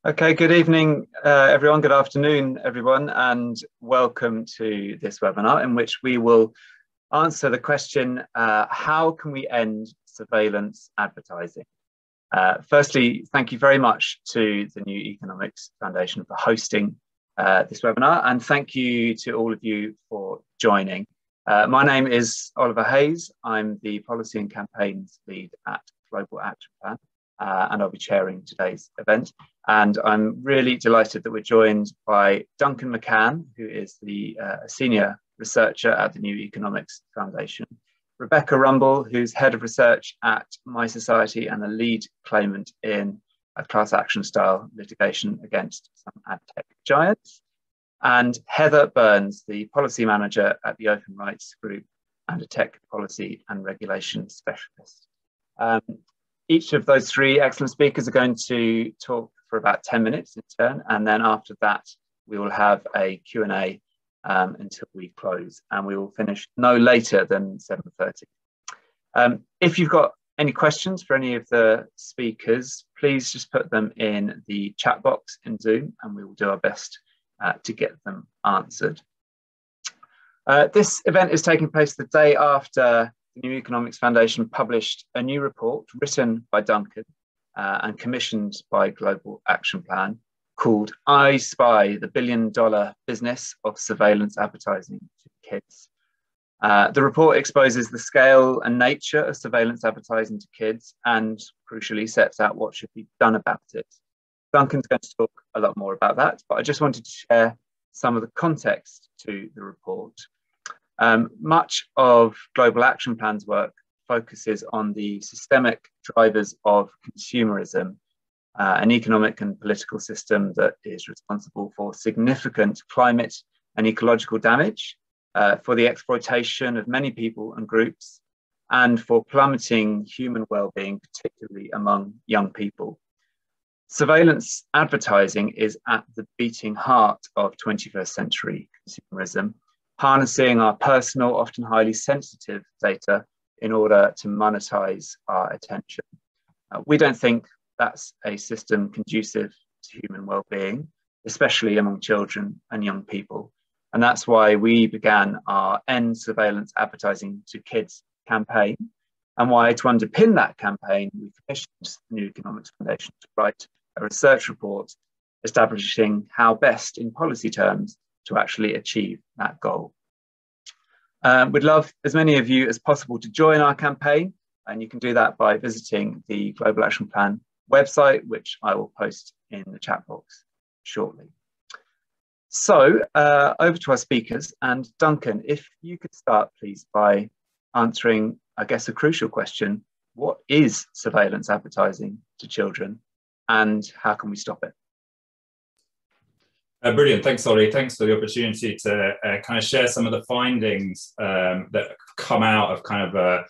Okay, good evening, everyone. Good afternoon, everyone, and welcome to this webinar in which we will answer the question, how can we end surveillance advertising? Firstly, thank you very much to the New Economics Foundation for hosting this webinar, and thank you to all of you for joining. My name is Oliver Hayes. I'm the Policy and Campaigns Lead at Global Action Plan, and I'll be chairing today's event. And I'm really delighted that we're joined by Duncan McCann, who is the senior researcher at the New Economics Foundation, Rebecca Rumble, who's head of research at My Society and a lead claimant in a class action style litigation against some ad tech giants, and Heather Burns, the policy manager at the Open Rights Group and a tech policy and regulation specialist. Each of those three excellent speakers are going to talk for about 10 minutes in turn, and then after that we will have a Q&A until we close, and we will finish no later than 7:30. If you've got any questions for any of the speakers, please just put them in the chat box in Zoom and we will do our best to get them answered. This event is taking place the day after the New Economics Foundation published a new report written by Duncan and commissioned by Global Action Plan called I Spy, the billion-dollar business of surveillance advertising to kids. The report exposes the scale and nature of surveillance advertising to kids and, crucially, sets out what should be done about it. Duncan's going to talk a lot more about that, but I just wanted to share some of the context to the report. Much of Global Action Plan's work focuses on the systemic drivers of consumerism, an economic and political system that is responsible for significant climate and ecological damage, for the exploitation of many people and groups, and for plummeting human well-being, particularly among young people. Surveillance advertising is at the beating heart of 21st century consumerism, harnessing our personal, often highly sensitive data in order to monetize our attention. We don't think that's a system conducive to human well-being, especially among children and young people. And that's why we began our End Surveillance Advertising to Kids campaign, and why, to underpin that campaign, we commissioned the New Economics Foundation to write a research report establishing how best, in policy terms, to actually achieve that goal. We'd love as many of you as possible to join our campaign, and you can do that by visiting the Global Action Plan website, which I will post in the chat box shortly. So over to our speakers, and Duncan, if you could start please by answering, I guess, a crucial question: what is surveillance advertising to children and how can we stop it? Brilliant, thanks Ollie. Thanks for the opportunity to kind of share some of the findings that come out of kind of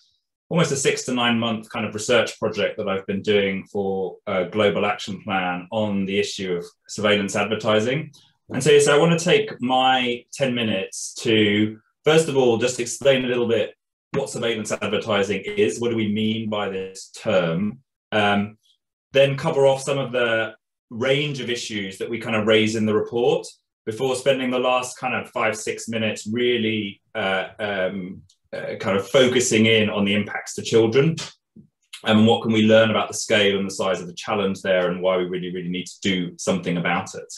almost a 6 to 9 month kind of research project that I've been doing for Global Action Plan on the issue of surveillance advertising. And so I want to take my 10 minutes to, first of all, just explain a little bit what surveillance advertising is, what do we mean by this term, then cover off some of the range of issues that we kind of raise in the report before spending the last kind of 5-6 minutes really kind of focusing in on the impacts to children and what can we learn about the scale and the size of the challenge there and why we really need to do something about it.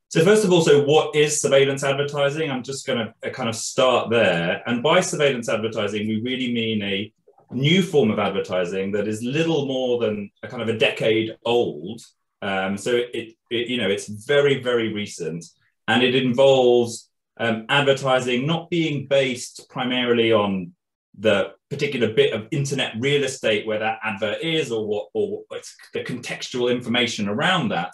So first of all, so what is surveillance advertising? I'm just going to kind of start there. And by surveillance advertising, we really mean a new form of advertising that is little more than a kind of a decade old. So it's very recent, and it involves advertising not being based primarily on the particular bit of internet real estate where that advert is or what's the contextual information around that,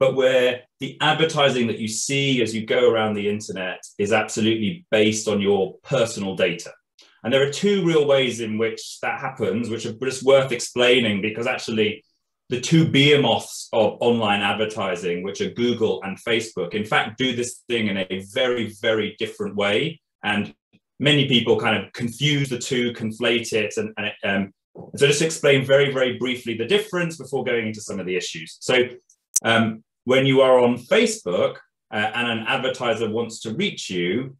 but where the advertising that you see as you go around the internet is absolutely based on your personal data. And there are two real ways in which that happens, which are just worth explaining, because actually the two behemoths of online advertising, which are Google and Facebook, in fact, do this thing in a very different way. And many people kind of confuse the two, conflate it. So just to explain very briefly the difference before going into some of the issues. So When you are on Facebook and an advertiser wants to reach you,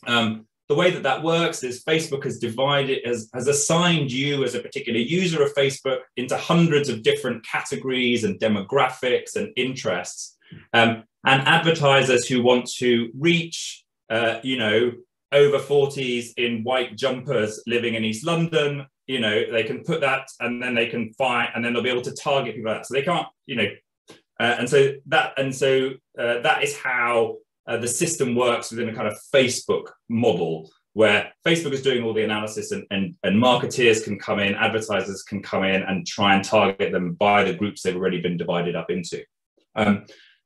the way that works is Facebook has assigned you as a particular user of Facebook into hundreds of different categories and demographics and interests. And advertisers who want to reach, over 40s in white jumpers living in East London, they can put that, and then they can find, and then they'll be able to target people like that. So they can't, that is how the system works within a kind of Facebook model, where Facebook is doing all the analysis, and marketeers can come in, advertisers can come in and try and target them by the groups they've already been divided up into.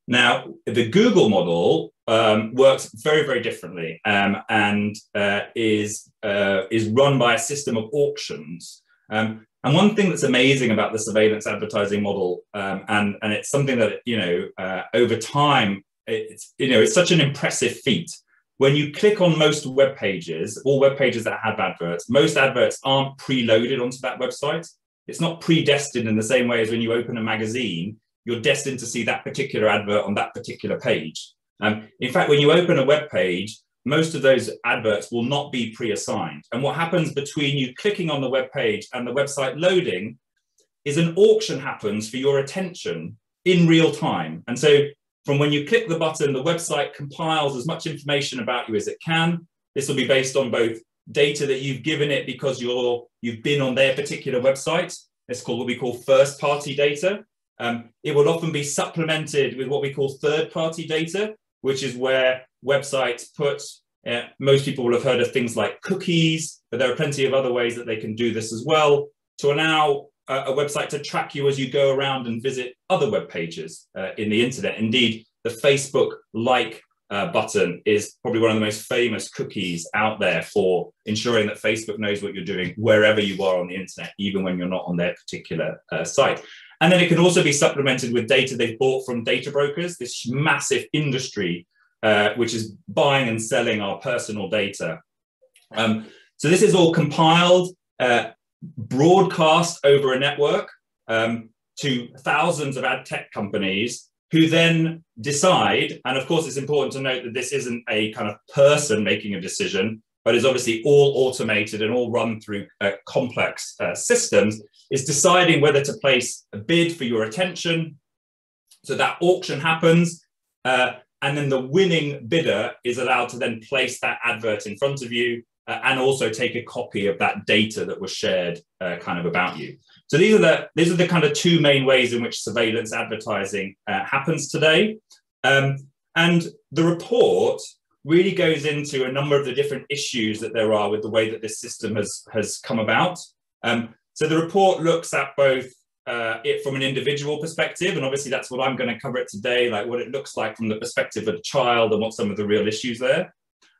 Now, the Google model works very, very differently, and is run by a system of auctions. And one thing that's amazing about the surveillance advertising model, and it's something that over time, it's such an impressive feat. When you click on most web pages, all web pages that have adverts, most adverts aren't preloaded onto that website. It's not predestined in the same way as when you open a magazine, you're destined to see that particular advert on that particular page. In fact, when you open a web page, most of those adverts will not be pre-assigned. And what happens between you clicking on the web page and the website loading is an auction happens for your attention in real time. And so from when you click the button, the website compiles as much information about you as it can. This will be based on both data that you've given it because you've been on their particular website. It's called what we call first-party data. It will often be supplemented with what we call third-party data, which is where websites put, most people will have heard of things like cookies, but there are plenty of other ways that they can do this as well, to allow a website to track you as you go around and visit other web pages in the internet. Indeed, the Facebook like button is probably one of the most famous cookies out there for ensuring that Facebook knows what you're doing wherever you are on the internet, even when you're not on their particular site. And then it can also be supplemented with data they've bought from data brokers, this massive industry which is buying and selling our personal data. So this is all compiled, broadcast over a network to thousands of ad tech companies, who then decide, and of course it's important to note that this isn't a kind of person making a decision, but is obviously all automated and all run through complex systems, is deciding whether to place a bid for your attention. So that auction happens, and then the winning bidder is allowed to then place that advert in front of you, and also take a copy of that data that was shared kind of about you. So these are the kind of two main ways in which surveillance advertising happens today. And the report really goes into a number of the different issues that there are with the way that this system has come about. So the report looks at both it from an individual perspective, and obviously that's what I'm going to cover it today, like what it looks like from the perspective of a child and what some of the real issues there.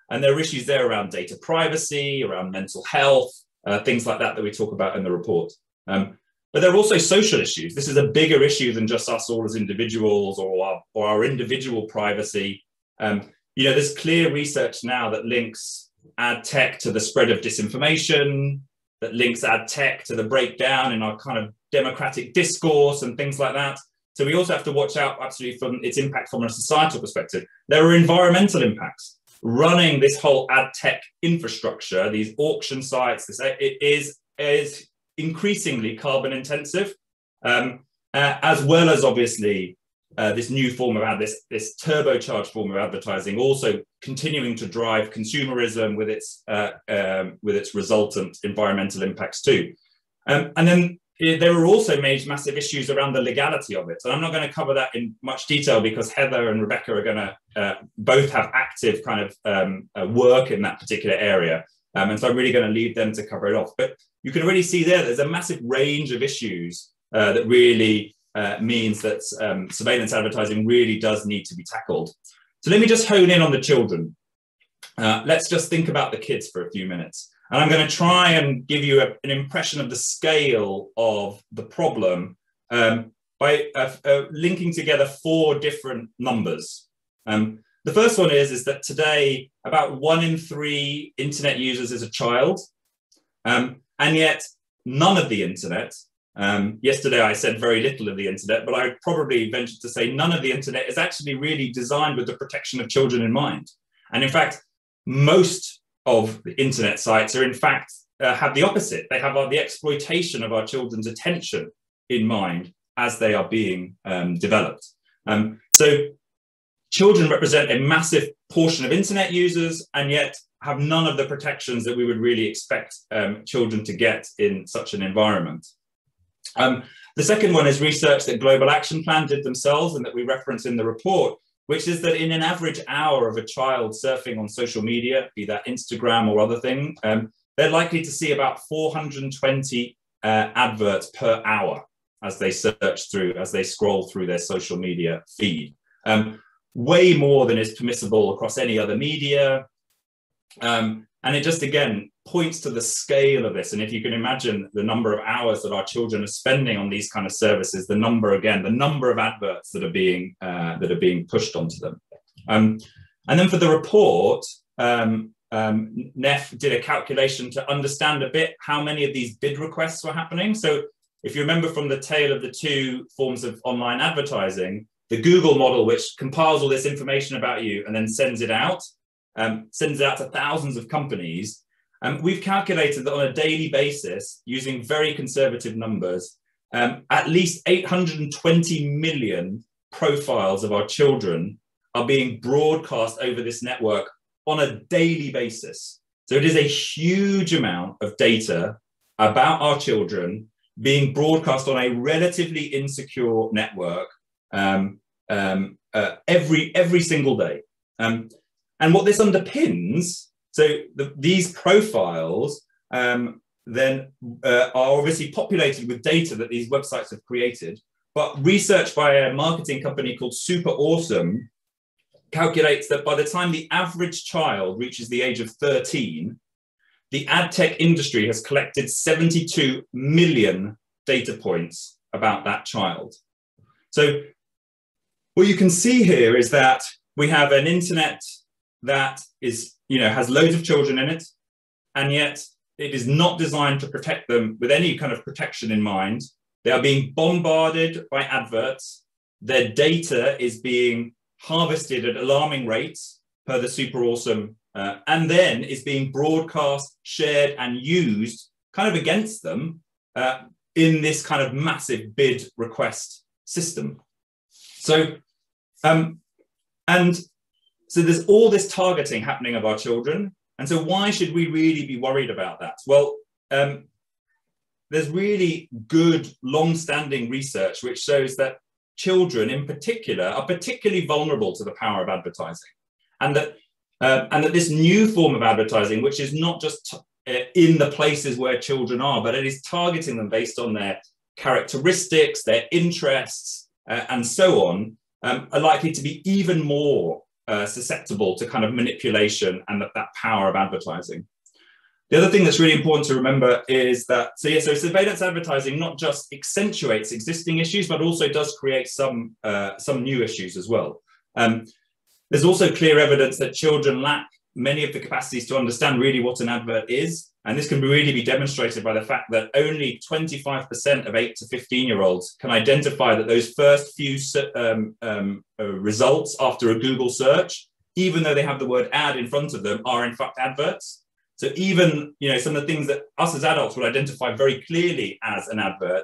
And there are issues there around data privacy, around mental health, things like that we talk about in the report. But there are also social issues. This is a bigger issue than just us all as individuals or our individual privacy. There's clear research now that links ad tech to the spread of disinformation, that links ad tech to the breakdown in our kind of democratic discourse and things like that. So we also have to watch out absolutely from its impact from a societal perspective. There are environmental impacts. Running this whole ad tech infrastructure, these auction sites, it is increasingly carbon intensive, as well as obviously this new form of this turbocharged form of advertising, also continuing to drive consumerism with its resultant environmental impacts too. And then there are also massive issues around the legality of it. And I'm not going to cover that in much detail because Heather and Rebecca are going to both have active kind of work in that particular area. And so I'm really going to leave them to cover it off. But you can already see there's a massive range of issues that really means that surveillance advertising really does need to be tackled. So let me just hone in on the children. Let's just think about the kids for a few minutes. And I'm going to try and give you an impression of the scale of the problem by linking together 4 different numbers. The first one is that today about 1 in 3 internet users is a child, and yet none of the internet Yesterday I said very little of the internet, but I would probably venture to say none of the internet is actually really designed with the protection of children in mind. And in fact, most of the internet sites are in fact have the opposite. They have the exploitation of our children's attention in mind as they are being developed. So children represent a massive portion of internet users and yet have none of the protections that we would really expect children to get in such an environment. The second one is research that Global Action Plan did themselves and that we reference in the report, which is that in an average hour of a child surfing on social media, be that Instagram or other thing, they're likely to see about 420 adverts per hour as they search through, as they scroll through their social media feed. Way more than is permissible across any other media. And it just, again, points to the scale of this. And if you can imagine the number of hours that our children are spending on these kind of services, the number of adverts that are being pushed onto them. And then for the report, Neff did a calculation to understand a bit how many of these bid requests were happening. So if you remember from the tale of the two forms of online advertising, the Google model, which compiles all this information about you and then sends it out to thousands of companies. We've calculated that on a daily basis, using very conservative numbers, at least 820 million profiles of our children are being broadcast over this network on a daily basis. So it is a huge amount of data about our children being broadcast on a relatively insecure network every single day. And what this underpins, so these profiles then are obviously populated with data that these websites have created, but research by a marketing company called Super Awesome calculates that by the time the average child reaches the age of 13, the ad tech industry has collected 72 million data points about that child. So what you can see here is that we have an internet that is, has loads of children in it, and yet it is not designed to protect them with any kind of protection in mind. They are being bombarded by adverts. Their data is being harvested at alarming rates per the Super Awesome, and then is being broadcast, shared, and used kind of against them in this kind of massive bid request system. So, so there's all this targeting happening of our children. And so why should we really be worried about that? Well, there's really good long-standing research which shows that children in particular are particularly vulnerable to the power of advertising. And that this new form of advertising, which is not just in the places where children are, but it is targeting them based on their characteristics, their interests, and so on, are likely to be even more susceptible to kind of manipulation and that power of advertising. The other thing that's really important to remember is that, so surveillance advertising not just accentuates existing issues, but also does create some new issues as well. There's also clear evidence that children lack many of the capacities to understand really what an advert is. And this can really be demonstrated by the fact that only 25% of 8 to 15-year-olds can identify that those first few results after a Google search, even though they have the word ad in front of them, are in fact adverts. So even, some of the things that us as adults would identify very clearly as an advert,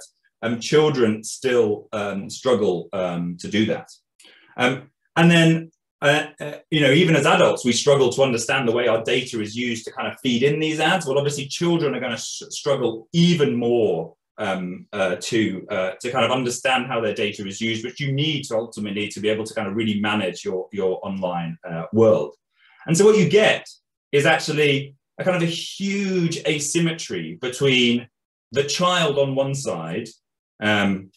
children still struggle to do that. And then, even as adults, we struggle to understand the way our data is used to kind of feed in these ads. Well, obviously, children are going to struggle even more to kind of understand how their data is used, which you need to ultimately to be able to kind of really manage your online world. And so what you get is actually a kind of a huge asymmetry between the child on one side and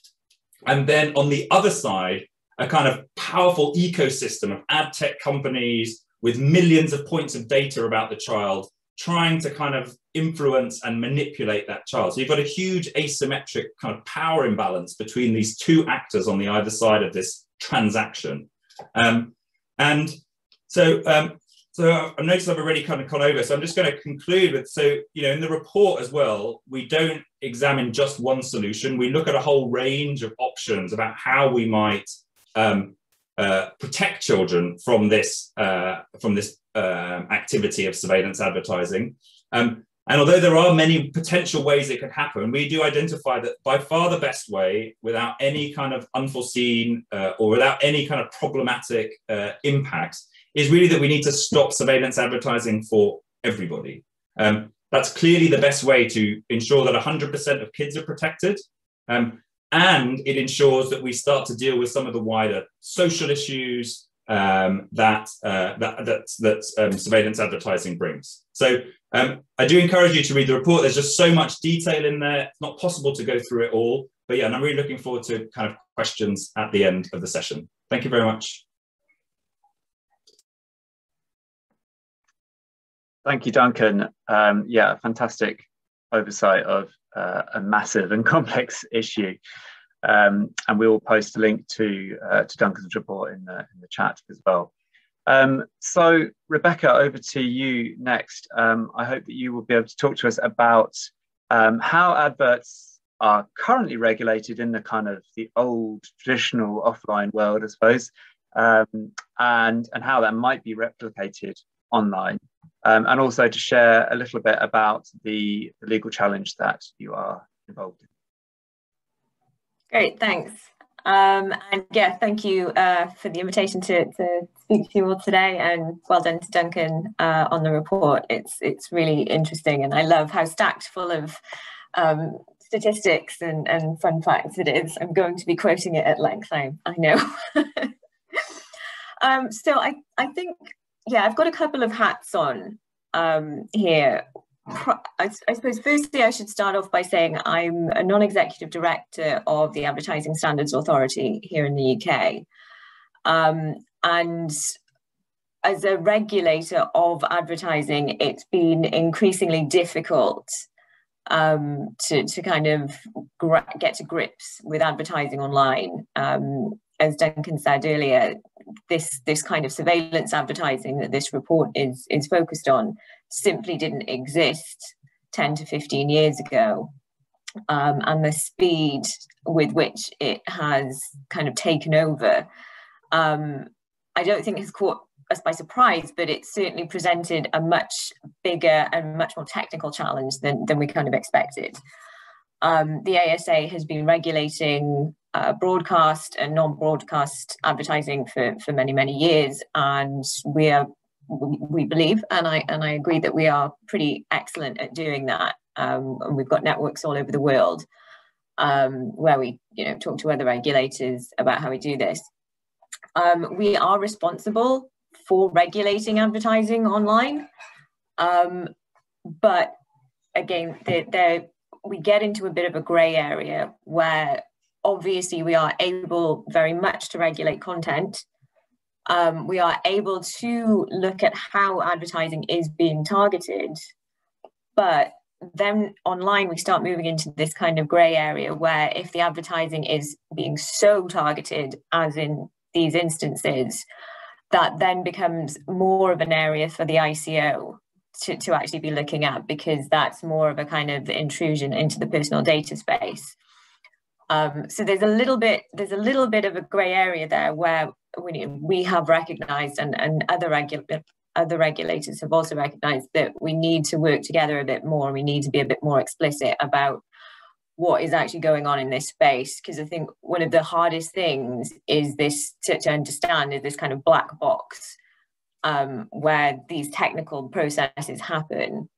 then on the other side, a kind of powerful ecosystem of ad tech companies with millions of points of data about the child trying to kind of influence and manipulate that child. So you've got a huge asymmetric kind of power imbalance between these two actors on the either side of this transaction. And so I've noticed I've already kind of gone over, so I'm just going to conclude with, in the report as well, we don't examine just one solution. We look at a whole range of options about how we might protect children from this activity of surveillance advertising. And although there are many potential ways it could happen, we do identify that by far the best way, without any kind of unforeseen or without any kind of problematic impacts, is really that we need to stop surveillance advertising for everybody. That's clearly the best way to ensure that 100% of kids are protected. And it ensures that we start to deal with some of the wider social issues that surveillance advertising brings. So I do encourage you to read the report. There's just so much detail in there. It's not possible to go through it all. But yeah, and I'm really looking forward to kind of questions at the end of the session. Thank you very much. Thank you, Duncan. Yeah, fantastic oversight of a massive and complex issue. And we will post a link to Duncan's report in the chat as well. So Rebecca, over to you next. I hope that you will be able to talk to us about how adverts are currently regulated in the kind of the old traditional offline world, I suppose, and how that might be replicated online. And also to share a little bit about the legal challenge that you are involved in. Great, thanks. And yeah, thank you for the invitation to speak to you all today, and well done to Duncan on the report. It's really interesting, and I love how stacked full of statistics and fun facts it is. I'm going to be quoting it at length, I know. So I think, yeah, I've got a couple of hats on here. I suppose firstly I should start off by saying I'm a non-executive director of the Advertising Standards Authority here in the UK. And as a regulator of advertising, it's been increasingly difficult to kind of get to grips with advertising online. As Duncan said earlier, this kind of surveillance advertising that this report is focused on simply didn't exist 10 to 15 years ago. And the speed with which it has kind of taken over, I don't think has caught us by surprise, but it certainly presented a much bigger and much more technical challenge than we kind of expected. The ASA has been regulating broadcast and non-broadcast advertising for many, many years, and we believe, and I agree, that we are pretty excellent at doing that. And we've got networks all over the world where we talk to other regulators about how we do this. We are responsible for regulating advertising online, but again, we get into a bit of a grey area where obviously we are able very much to regulate content. We are able to look at how advertising is being targeted, but then online we start moving into this kind of grey area where if the advertising is being so targeted, as in these instances, that then becomes more of an area for the ICO to actually be looking at, because that's more of a kind of intrusion into the personal data space. So there's a little bit of a grey area there where we have recognised, and other regulators have also recognised, that we need to work together a bit more. We need to be a bit more explicit about what is actually going on in this space, because I think one of the hardest things is this to understand is this kind of black box where these technical processes happen.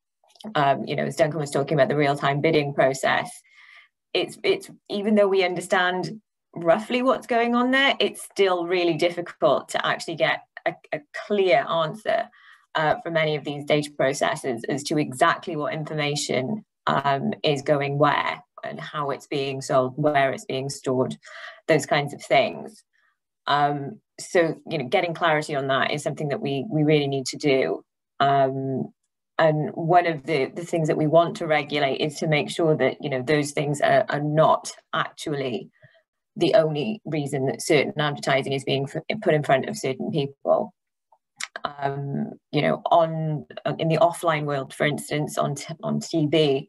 As Duncan was talking about the real-time bidding process, it's even though we understand roughly what's going on there, it's still really difficult to actually get a clear answer for many of these data processes as to exactly what information is going where and how it's being sold, where it's being stored, those kinds of things. So getting clarity on that is something that we really need to do. And one of the things that we want to regulate is to make sure that those things are not actually the only reason that certain advertising is being put in front of certain people. In the offline world, for instance, on TV,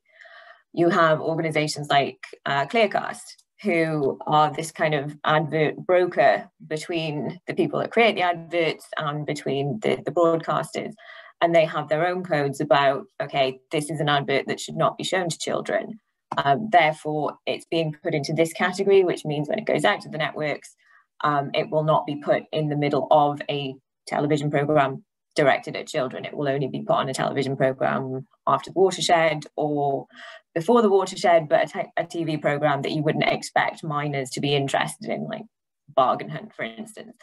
You have organizations like Clearcast, who are this kind of advert broker between the people that create the adverts and between the broadcasters. And they have their own codes about, okay, this is an advert that should not be shown to children. Therefore, it's being put into this category, which means when it goes out to the networks, it will not be put in the middle of a television program directed at children. It will only be put on a television program after the watershed or before the watershed, but a TV program that you wouldn't expect minors to be interested in, like Bargain Hunt, for instance.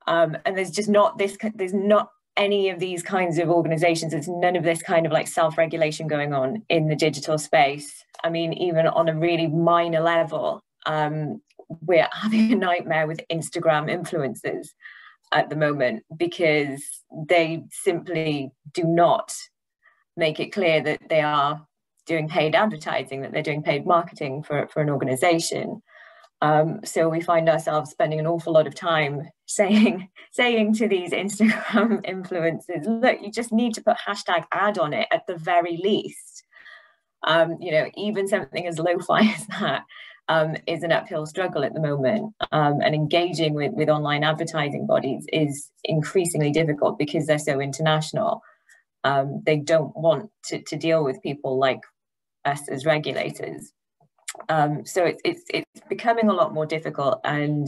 And there's just not this, there's not any of these kinds of organizations. There's none of this kind of like self-regulation going on in the digital space. I mean, even on a really minor level, we're having a nightmare with Instagram influencers at the moment, because they simply do not make it clear that they are doing paid advertising, that they're doing paid marketing for an organization. So we find ourselves spending an awful lot of time saying to these Instagram influencers, look, you just need to put #ad on it at the very least. You know, even something as lo-fi as that is an uphill struggle at the moment. And engaging with online advertising bodies is increasingly difficult because they're so international. They don't want to deal with people like us as regulators. So it's becoming a lot more difficult, and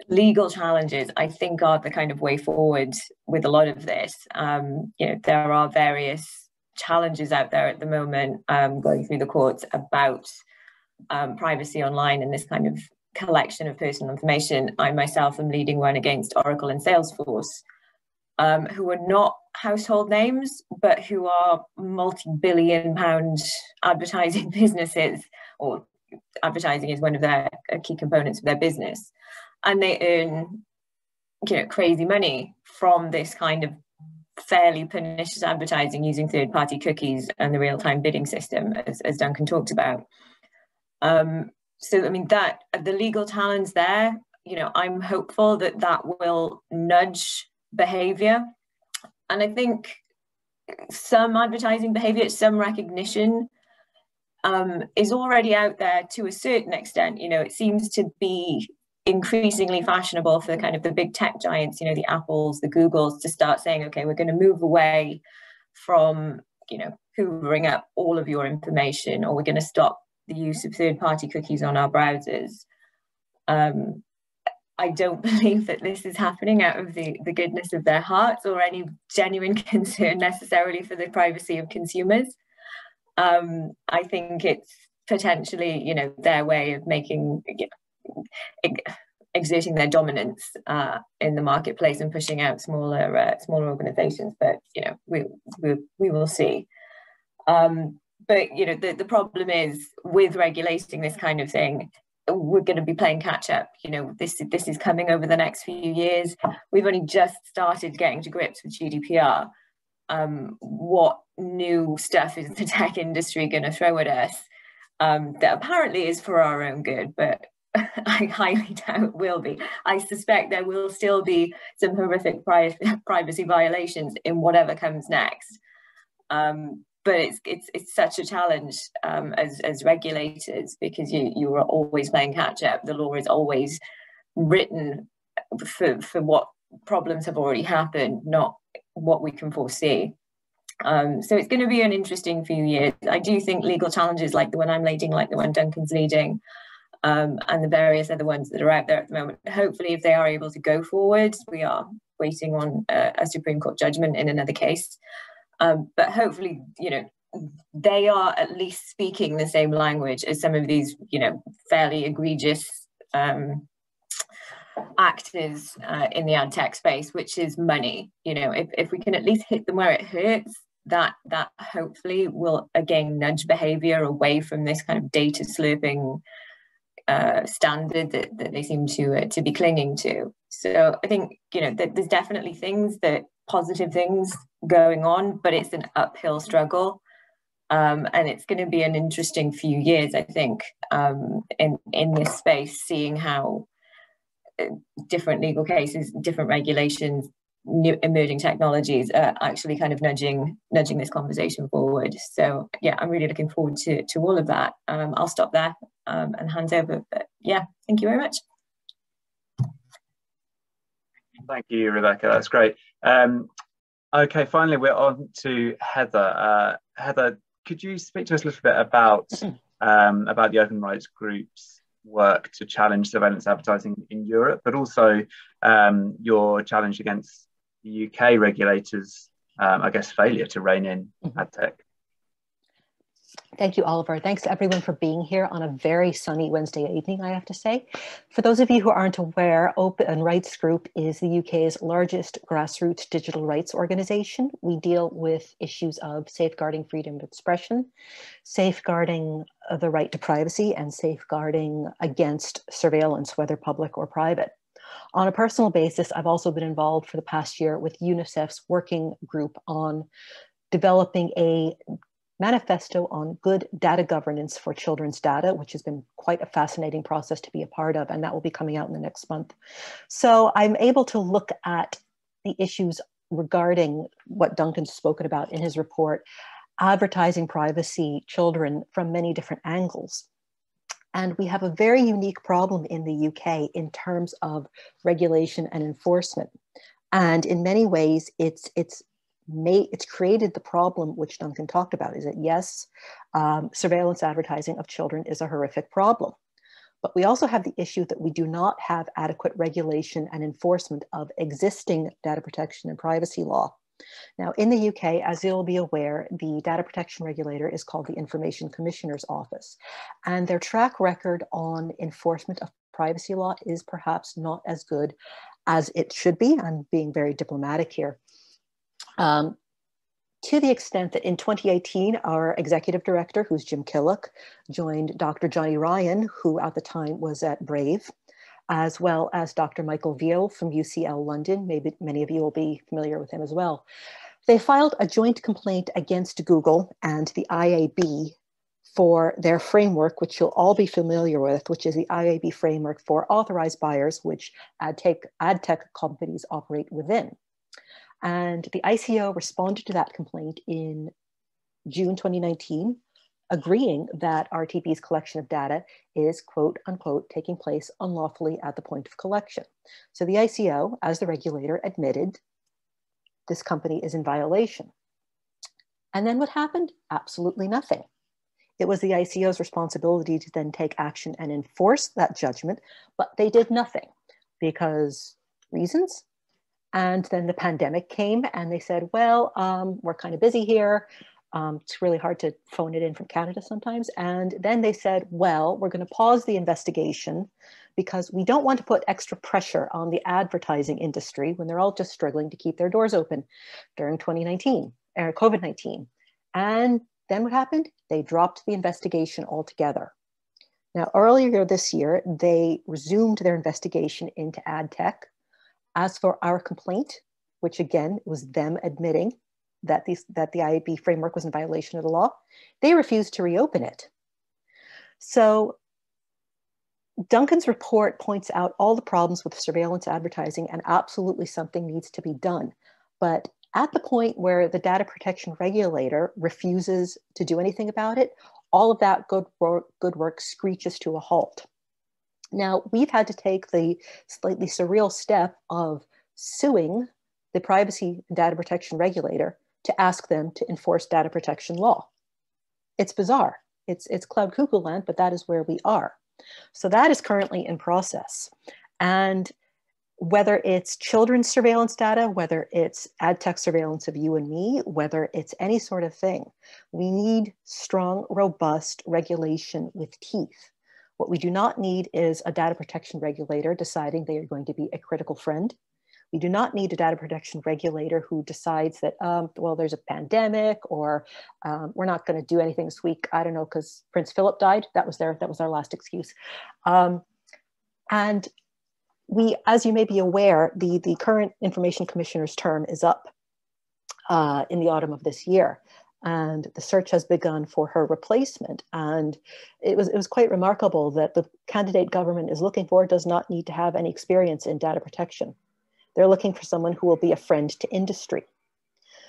legal challenges, I think, are the kind of way forward with a lot of this. You know, there are various challenges out there at the moment going through the courts about privacy online and this kind of collection of personal information. I myself am leading one against Oracle and Salesforce, who are not household names, but who are multi-billion-pound advertising businesses, or advertising is one of their key components of their business. And they earn, you know, crazy money from this kind of fairly pernicious advertising using third-party cookies and the real-time bidding system, as Duncan talked about. So, I mean, that the legal talons there, you know, I'm hopeful that that will nudge behavior. And I think some advertising behavior, some recognition is already out there to a certain extent. You know, it seems to be increasingly fashionable for kind of the big tech giants, you know, the Apples, the Googles, to start saying, okay, we're going to move away from, you know, hoovering up all of your information, or we're going to stop the use of third-party cookies on our browsers. I don't believe that this is happening out of the goodness of their hearts or any genuine concern necessarily for the privacy of consumers. I think it's potentially, you know, their way of making, exerting their dominance in the marketplace and pushing out smaller organizations. But, you know, we will see. But, you know, the problem is with regulating this kind of thing, we're going to be playing catch up. You know, this is coming over the next few years. We've only just started getting to grips with GDPR. What new stuff is the tech industry going to throw at us that apparently is for our own good, but I highly doubt will be. I suspect there will still be some horrific privacy violations in whatever comes next. But it's such a challenge as regulators, because you are always playing catch up. The law is always written for what problems have already happened, not what we can foresee. So it's going to be an interesting few years. I do think legal challenges like the one I'm leading, like the one Duncan's leading, and the various other ones that are out there at the moment, hopefully if they are able to go forward, we are waiting on a Supreme Court judgment in another case. But hopefully, you know, they are at least speaking the same language as some of these, you know, fairly egregious actors in the ad tech space, which is money. You know, if we can at least hit them where it hurts, that hopefully will again nudge behavior away from this kind of data slurping standard that they seem to be clinging to. So I think, you know, that there's definitely positive things going on, but it's an uphill struggle, and it's going to be an interesting few years, I think, in this space, seeing how different legal cases, different regulations new emerging technologies are actually kind of nudging this conversation forward. So yeah, I'm really looking forward to all of that. I'll stop there and hand over. But yeah, thank you very much. Thank you, Rebecca. That's great. Okay, finally, we're on to Heather. Heather, could you speak to us a little bit about the Open Rights Group's work to challenge surveillance advertising in Europe, but also your challenge against the UK regulators, I guess, failure to rein in ad tech? Thank you, Oliver. Thanks to everyone for being here on a very sunny Wednesday evening, I have to say. For those of you who aren't aware, Open Rights Group is the UK's largest grassroots digital rights organization. We deal with issues of safeguarding freedom of expression, safeguarding the right to privacy, and safeguarding against surveillance, whether public or private. On a personal basis, I've also been involved for the past year with UNICEF's working group on developing a manifesto on good data governance for children's data, which has been quite a fascinating process to be a part of, and that will be coming out in the next month. So I'm able to look at the issues regarding what Duncan's spoken about in his report, advertising privacy, children, from many different angles. And we have a very unique problem in the UK in terms of regulation and enforcement. And in many ways, it's created the problem which Duncan talked about, is that yes, surveillance advertising of children is a horrific problem. But we also have the issue that we do not have adequate regulation and enforcement of existing data protection and privacy law. Now, in the UK, as you'll be aware, the data protection regulator is called the Information Commissioner's Office, and their track record on enforcement of privacy law is perhaps not as good as it should be. I'm being very diplomatic here. To the extent that in 2018, our executive director, who's Jim Killock, joined Dr. Johnny Ryan, who at the time was at Brave, as well as Dr. Michael Veal from UCL London. Maybe many of you will be familiar with him as well. They filed a joint complaint against Google and the IAB for their framework, which you'll all be familiar with, which is the IAB framework for authorized buyers, which ad tech companies operate within. And the ICO responded to that complaint in June 2019, agreeing that RTB's collection of data is, quote unquote, taking place unlawfully at the point of collection. So the ICO, as the regulator, admitted this company is in violation. And then what happened? Absolutely nothing. It was the ICO's responsibility to then take action and enforce that judgment, but they did nothing because reasons. And then the pandemic came and they said, well, we're kind of busy here. It's really hard to phone it in from Canada sometimes. And then they said, well, we're going to pause the investigation because we don't want to put extra pressure on the advertising industry when they're all just struggling to keep their doors open during COVID-19. And then what happened? They dropped the investigation altogether. Now, earlier this year, they resumed their investigation into ad tech. As for our complaint, which again was them admitting that the IAB framework was in violation of the law, they refused to reopen it. So Duncan's report points out all the problems with surveillance advertising, and absolutely something needs to be done. But at the point where the data protection regulator refuses to do anything about it, all of that good work screeches to a halt. Now, we've had to take the slightly surreal step of suing the privacy and data protection regulator to ask them to enforce data protection law. It's bizarre. It's cloud cuckoo land, but that is where we are. So that is currently in process. And whether it's children's surveillance data, whether it's ad tech surveillance of you and me, whether it's any sort of thing, we need strong, robust regulation with teeth. What we do not need is a data protection regulator deciding they are going to be a critical friend. We do not need a data protection regulator who decides that, well, there's a pandemic, or we're not going to do anything this week. I don't know, because Prince Philip died. That was our last excuse. And we, as you may be aware, the current Information Commissioner's term is up in the autumn of this year. And the search has begun for her replacement. And it was quite remarkable that the candidate government is looking for does not need to have any experience in data protection. They're looking for someone who will be a friend to industry.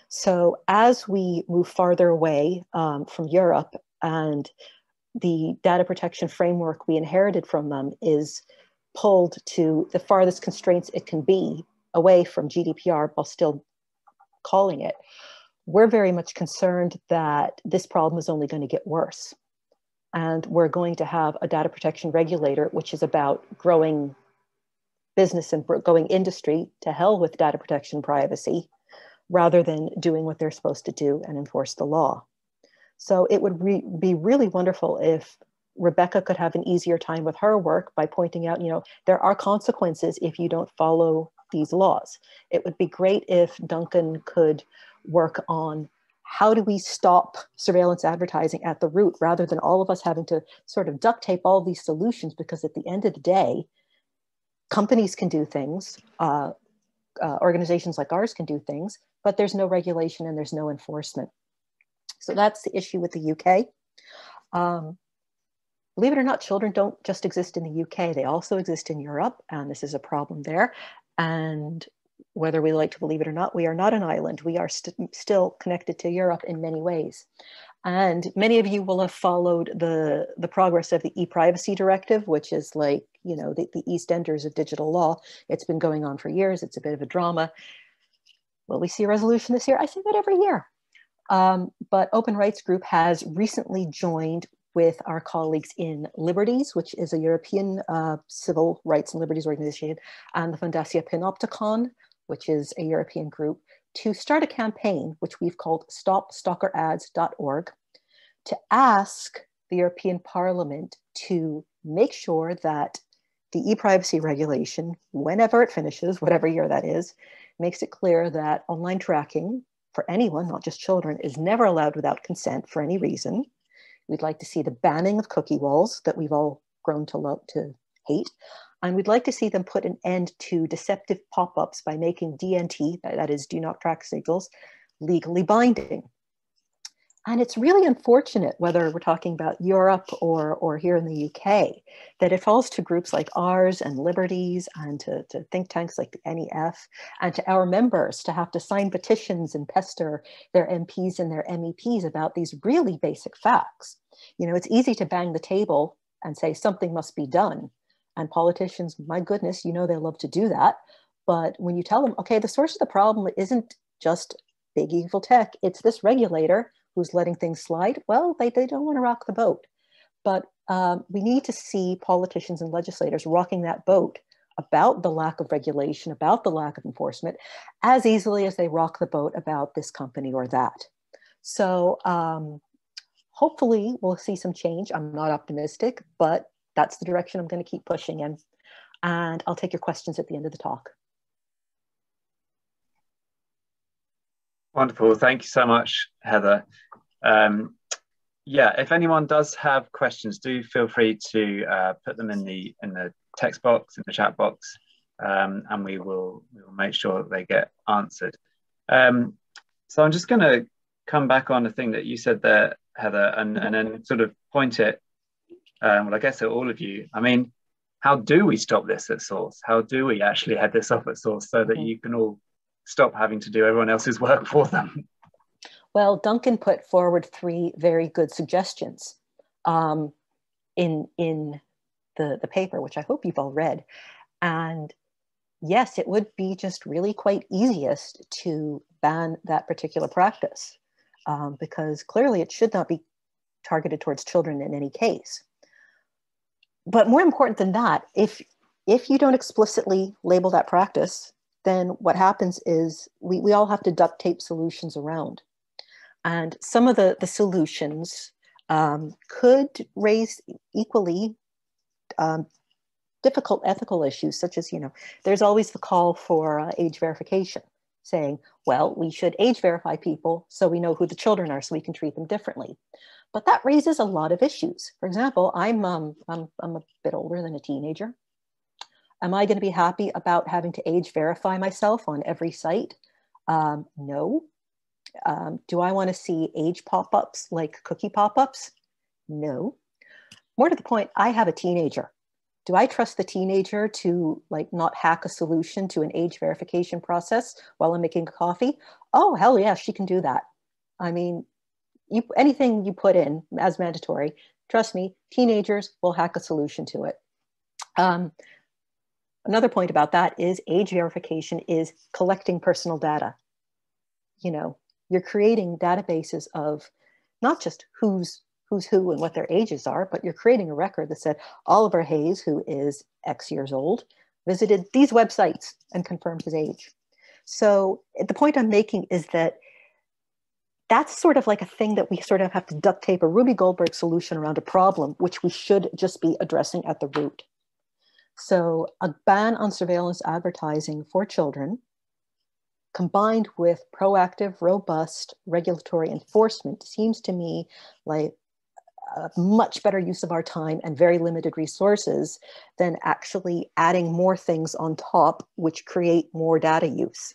So as we move farther away from Europe, and the data protection framework we inherited from them is pulled to the farthest constraints it can be away from GDPR while still calling it, we're very much concerned that this problem is only going to get worse. And we're going to have a data protection regulator, which is about growing business and growing industry to hell with data protection privacy, rather than doing what they're supposed to do and enforce the law. So it would be really wonderful if Rebecca could have an easier time with her work by pointing out, there are consequences if you don't follow these laws. It would be great if Duncan could work on how do we stop surveillance advertising at the root, rather than all of us having to sort of duct tape all these solutions, because at the end of the day, companies can do things, organizations like ours can do things, but there's no regulation and there's no enforcement. So that's the issue with the UK. Believe it or not, children don't just exist in the UK. They also exist in Europe, and this is a problem there. And whether we like to believe it or not, we are not an island. We are still connected to Europe in many ways. And many of you will have followed the progress of the e-privacy directive, which is like, the EastEnders of digital law. It's been going on for years. It's a bit of a drama. Will we see a resolution this year? I say that every year. But Open Rights Group has recently joined with our colleagues in Liberties, which is a European civil rights and liberties organization, and the Fundacja Panoptykon, which is a European group, to start a campaign, which we've called stopstalkerads.org, to ask the European Parliament to make sure that the e-privacy regulation, whenever it finishes, whatever year that is, makes it clear that online tracking for anyone, not just children, is never allowed without consent for any reason. We'd like to see the banning of cookie walls that we've all grown to hate. And we'd like to see them put an end to deceptive pop-ups by making DNT, that is do not track signals, legally binding. And it's really unfortunate, whether we're talking about Europe or here in the UK, that it falls to groups like ours and Liberties, and to think tanks like the NEF, and to our members to have to sign petitions and pester their MPs and their MEPs about these really basic facts. It's easy to bang the table and say something must be done. And politicians, my goodness, they love to do that. But when you tell them, okay, the source of the problem isn't just big evil tech, it's this regulator who's letting things slide, well, they don't want to rock the boat. But we need to see politicians and legislators rocking that boat about the lack of regulation, about the lack of enforcement, as easily as they rock the boat about this company or that. So hopefully we'll see some change. I'm not optimistic, but that's the direction I'm going to keep pushing in. And I'll take your questions at the end of the talk. Wonderful. Thank you so much, Heather. Yeah, if anyone does have questions, do feel free to put them in the text box, in the chat box, and we will make sure that they get answered. So I'm just going to come back on the thing that you said there, Heather, and then sort of point it, well, I guess at all of you. I mean, how do we stop this at source? How do we actually head this off at source so that you can all stop having to do everyone else's work for them? Well, Duncan put forward 3 very good suggestions in the paper, which I hope you've all read. And yes, it would be just really quite easiest to ban that particular practice, because clearly it should not be targeted towards children in any case. But more important than that, if you don't explicitly label that practice, then what happens is we all have to duct tape solutions around. And some of the solutions could raise equally difficult ethical issues, such as, there's always the call for age verification, saying, well, we should age verify people so we know who the children are so we can treat them differently. But that raises a lot of issues. For example, I'm a bit older than a teenager. Am I going to be happy about having to age verify myself on every site? No. Do I want to see age pop-ups like cookie pop-ups? No. More to the point, I have a teenager. Do I trust the teenager to like not hack a solution to an age verification process while I'm making a coffee? Oh, hell yeah, she can do that. I mean, anything you put in as mandatory, trust me, teenagers will hack a solution to it. Another point about that is age verification is collecting personal data. You know, you're creating databases of not just who's who and what their ages are, but you're creating a record that said Oliver Hayes, who is X years old, visited these websites and confirmed his age. So the point I'm making is that that's sort of like a thing that we sort of have to duct tape a Ruby Goldberg solution around a problem, which we should just be addressing at the root. So a ban on surveillance advertising for children, combined with proactive, robust regulatory enforcement, seems to me like a much better use of our time and very limited resources than actually adding more things on top, which create more data use.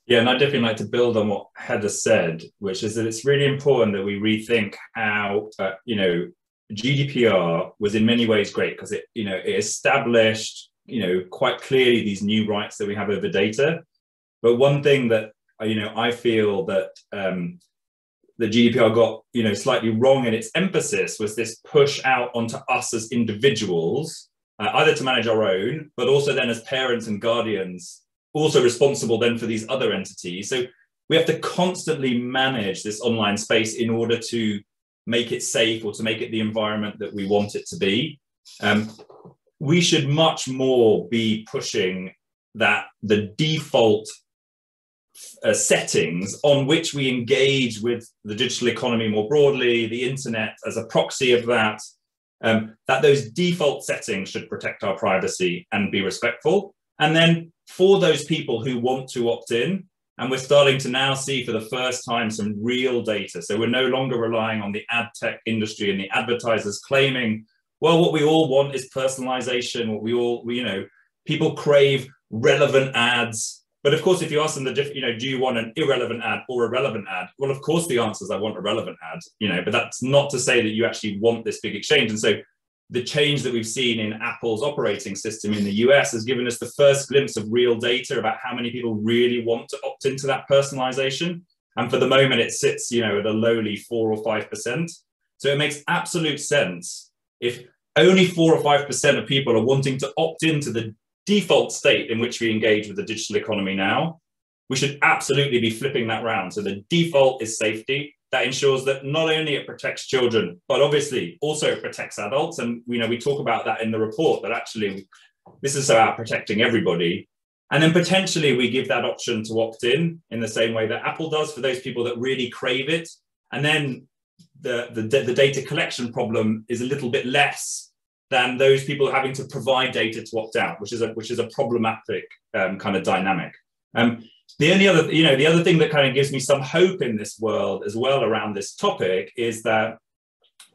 Yeah, and I'd definitely like to build on what Heather said, which is that it's really important that we rethink how, you know, GDPR was in many ways great because it, you know, it established, you know, quite clearly these new rights that we have over data. But one thing that, you know, I feel that the GDPR got, you know, slightly wrong in its emphasis was this push out onto us as individuals, either to manage our own, but also then as parents and guardians, also responsible then for these other entities. So we have to constantly manage this online space in order to make it safe or to make it the environment that we want it to be. We should much more be pushing that the default settings on which we engage with the digital economy more broadly, the internet as a proxy of that, that those default settings should protect our privacy and be respectful. And then for those people who want to opt in, and we're starting to now see for the first time some real data. So we're no longer relying on the ad tech industry and the advertisers claiming, well, what we all want is personalization. What we all, you know, people crave relevant ads. But of course, if you ask them you know, do you want an irrelevant ad or a relevant ad? Well, of course, the answer is I want a relevant ad, you know, but that's not to say that you actually want this big exchange. And so the change that we've seen in Apple's operating system in the US has given us the first glimpse of real data about how many people really want to opt into that personalization. And for the moment, it sits, you know, at a lowly 4 or 5%. So it makes absolute sense if only 4 or 5% of people are wanting to opt into the default state in which we engage with the digital economy now, we should absolutely be flipping that round. So the default is safety. That ensures that not only it protects children, but obviously also it protects adults. And, you know, we talk about that in the report, that actually this is about protecting everybody. And then potentially we give that option to opt in the same way that Apple does for those people that really crave it. And then the data collection problem is a little bit less than those people having to provide data to opt out, which is a problematic kind of dynamic. The only other, you know, the other thing that kind of gives me some hope in this world as well around this topic is that,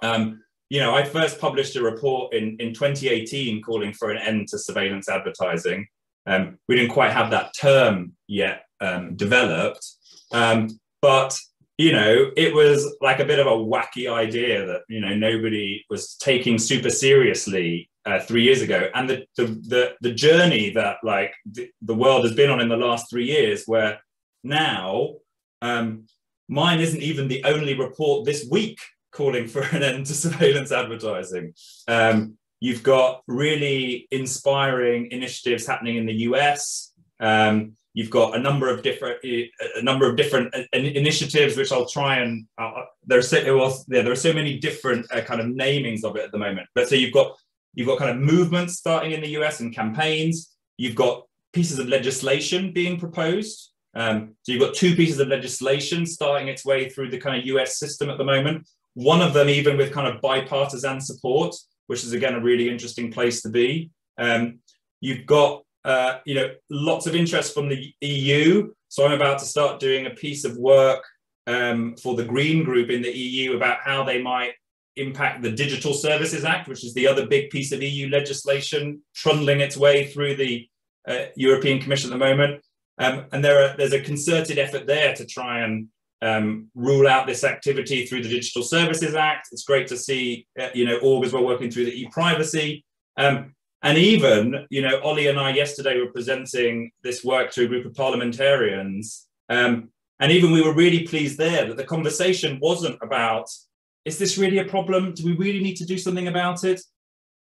you know, I first published a report in 2018 calling for an end to surveillance advertising. We didn't quite have that term yet developed, but, you know, it was like a bit of a wacky idea that, you know, nobody was taking super seriously 3 years ago. And the journey that like the world has been on in the last 3 years, where now mine isn't even the only report this week calling for an end to surveillance advertising. You've got really inspiring initiatives happening in the US. You've got a number of different initiatives, which I'll try and there are so many different kind of namings of it at the moment. But so you've got kind of movements starting in the US and campaigns. You've got pieces of legislation being proposed. So you've got 2 pieces of legislation starting its way through the kind of US system at the moment. One of them even with kind of bipartisan support, which is again a really interesting place to be. You've got you know, lots of interest from the EU. So I'm about to start doing a piece of work for the Green Group in the EU about how they might impact the Digital Services Act, which is the other big piece of EU legislation trundling its way through the European Commission at the moment. And there's a concerted effort there to try and rule out this activity through the Digital Services Act. It's great to see, org as well working through the e-privacy. And even, Ollie and I yesterday were presenting this work to a group of parliamentarians. And even we were really pleased there that the conversation wasn't about, is this really a problem? Do we really need to do something about it?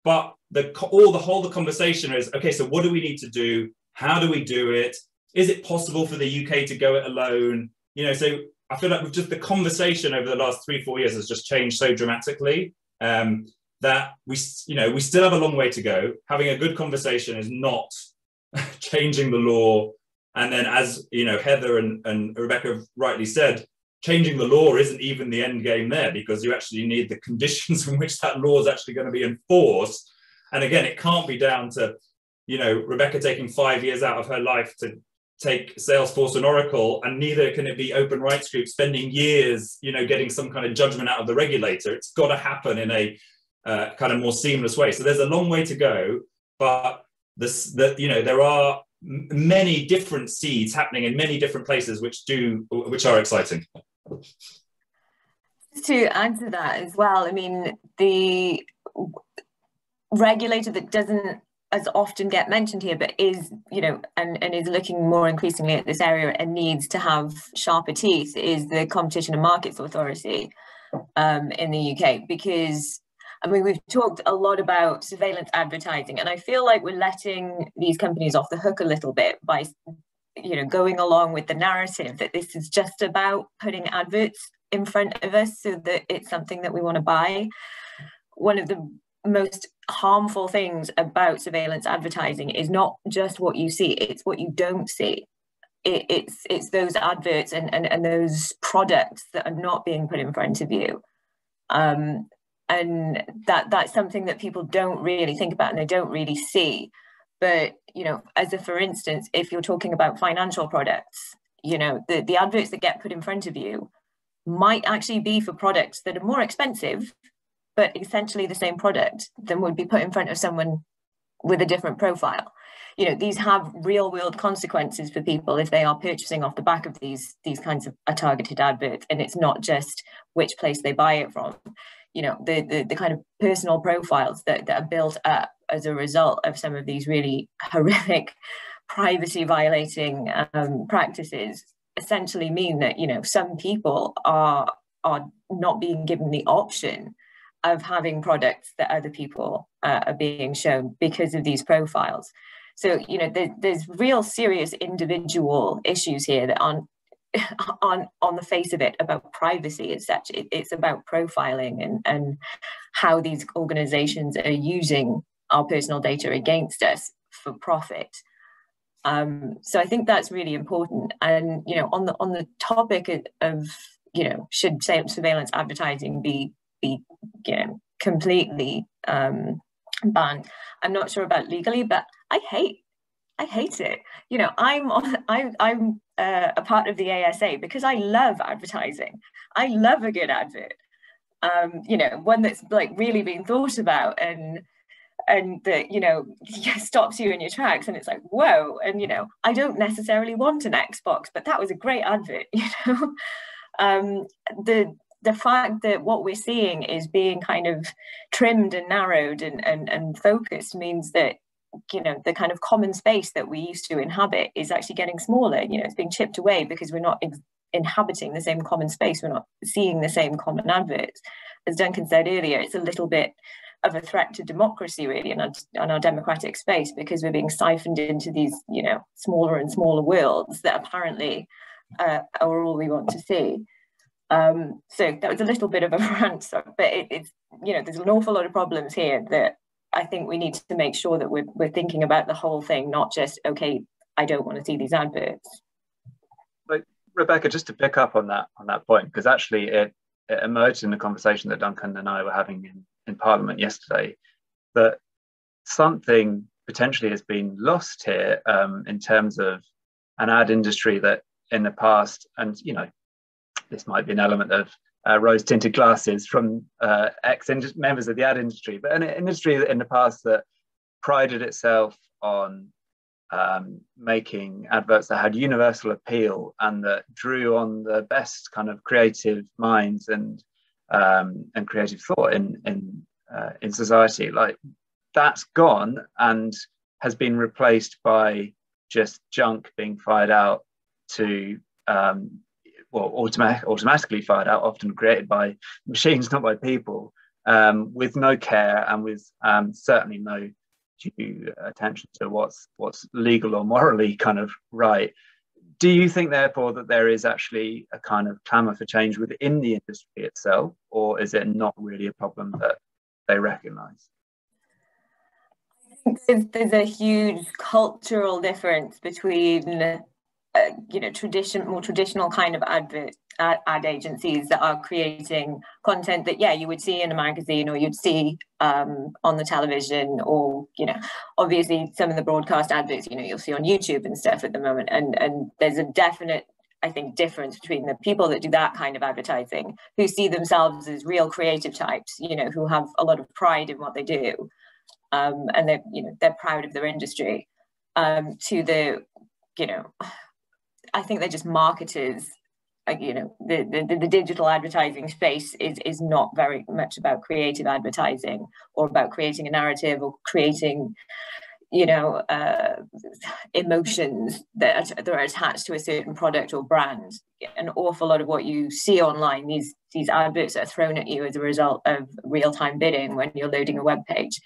But the whole conversation is, okay, so what do we need to do? How do we do it? Is it possible for the UK to go it alone? So I feel like with just the conversation over the last 3-4 years has just changed so dramatically that we still have a long way to go. Having a good conversation is not changing the law. And then, as Heather and Rebecca rightly said, changing the law isn't even the end game there, because you actually need the conditions in which that law is actually going to be enforced. And again, it can't be down to, Rebecca taking 5 years out of her life to take Salesforce and Oracle, and neither can it be open rights groups spending years, getting some kind of judgment out of the regulator. It's got to happen in a kind of more seamless way. So there's a long way to go, but there are many different seeds happening in many different places, which are exciting. To add to that as well, I mean, the regulator that doesn't as often get mentioned here, but is, and is looking more increasingly at this area and needs to have sharper teeth, is the Competition and Markets Authority in the UK. Because, I mean, we've talked a lot about surveillance advertising, and I feel like we're letting these companies off the hook a little bit by, going along with the narrative that this is just about putting adverts in front of us so that it's something that we want to buy. One of the most harmful things about surveillance advertising is not just what you see, it's what you don't see. It's those adverts and those products that are not being put in front of you. And that's something that people don't really think about and they don't really see. But, as a for instance, if you're talking about financial products, the adverts that get put in front of you might actually be for products that are more expensive, but essentially the same product than would be put in front of someone with a different profile. These have real world consequences for people if they are purchasing off the back of these kinds of targeted adverts. And it's not just which place they buy it from. The kind of personal profiles that are built up as a result of some of these really horrific privacy violating practices essentially mean that, some people are not being given the option of having products that other people are being shown because of these profiles. So, there's real serious individual issues here that aren't on the face of it about privacy as such. It's about profiling and how these organizations are using our personal data against us for profit. So I think that's really important. And, on the topic of, should surveillance advertising be completely banned? I'm not sure about legally, but I hate it. I'm a part of the ASA because I love advertising. I love a good advert. One that's like really been thought about and that stops you in your tracks, and it's like, whoa. And I don't necessarily want an Xbox, but that was a great advert. The fact that what we're seeing is being kind of trimmed and narrowed and focused means that the kind of common space that we used to inhabit is actually getting smaller. It's being chipped away because we're not inhabiting the same common space. We're not seeing the same common adverts. As Duncan said earlier, it's a little bit of a threat to democracy, really, in our democratic space, because we're being siphoned into these, smaller and smaller worlds that apparently are all we want to see. So that was a little bit of a rant, but it's there's an awful lot of problems here that I think we need to make sure that we're thinking about the whole thing, not just, okay, I don't want to see these adverts. But Rebecca, just to pick up on that point, because actually it emerged in the conversation that Duncan and I were having in Parliament yesterday, that something potentially has been lost here in terms of an ad industry that in the past, and this might be an element of rose-tinted glasses from members of the ad industry, but an industry in the past that prided itself on making adverts that had universal appeal and that drew on the best kind of creative minds and creative thought in society. Like, that's gone and has been replaced by just junk being fired out to automatically fired out, often created by machines, not by people, with no care and with certainly no due attention to what's legal or morally kind of right. Do you think, therefore, that there is actually a kind of clamour for change within the industry itself, or is it not really a problem that they recognise? I think there's a huge cultural difference between more traditional kind of ad agencies that are creating content that, yeah, you would see in a magazine or you'd see on the television, or, obviously some of the broadcast adverts, you'll see on YouTube and stuff at the moment. And there's a definite, I think, difference between the people that do that kind of advertising, who see themselves as real creative types, who have a lot of pride in what they do, and they're proud of their industry, to the, I think they're just marketers. The digital advertising space is not very much about creative advertising or about creating a narrative or creating, emotions that are attached to a certain product or brand. An awful lot of what you see online, these adverts are thrown at you as a result of real-time bidding when you're loading a web page.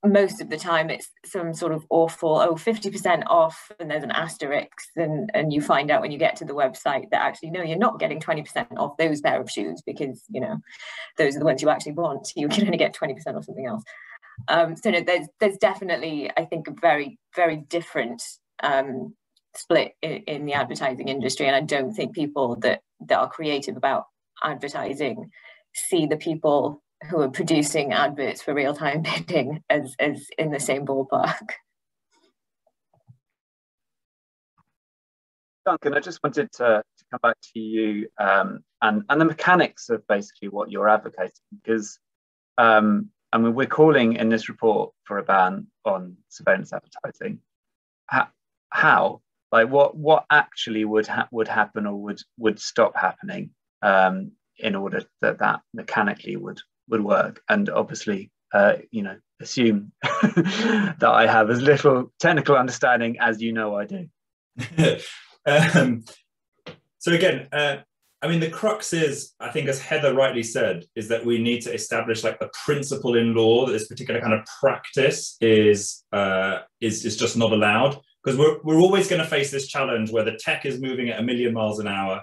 Most of the time it's some sort of awful 50% off, and there's an asterisk, and you find out when you get to the website that actually, no, you're not getting 20% off those pair of shoes, because those are the ones you actually want. You can only get 20% off something else. So no, there's definitely, I think, a very, very different split in the advertising industry, and I don't think people that are creative about advertising see the people who are producing adverts for real-time bidding as in the same ballpark. Duncan, I just wanted to come back to you and the mechanics of basically what you're advocating, because we're calling in this report for a ban on surveillance advertising. How? Like, what actually would happen or would stop happening in order that mechanically would work? And obviously, assume that I have as little technical understanding as I do. So again, the crux is, I think, as Heather rightly said, is that we need to establish like the principle in law that this particular kind of practice is just not allowed, because we're always going to face this challenge where the tech is moving at 1,000,000 miles an hour,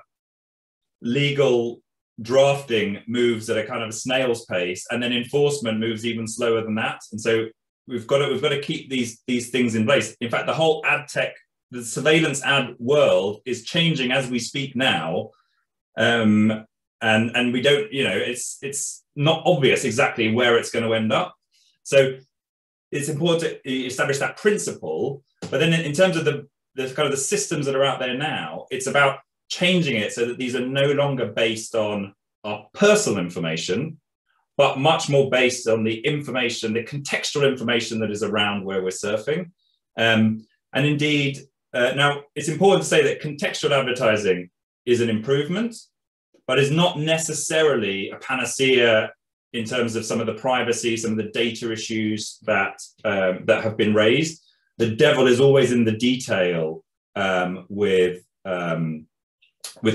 legal drafting moves at a kind of a snail's pace, and then enforcement moves even slower than that. And so we've got to keep these things in place. In fact, the whole ad tech, the surveillance ad world is changing as we speak now, and we don't, it's not obvious exactly where it's going to end up. So it's important to establish that principle. But then in terms of the kind of the systems that are out there now, it's about changing it so that these are no longer based on our personal information, but much more based on the information, the contextual information that is around where we're surfing. And indeed, now it's important to say that contextual advertising is an improvement, but is not necessarily a panacea in terms of some of the privacy, some of the data issues that have been raised. The devil is always in the detail with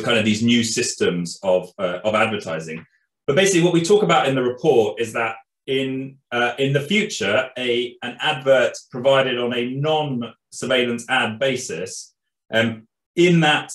kind of these new systems of advertising. But basically what we talk about in the report is that in the future, an advert provided on a non-surveillance ad basis, in that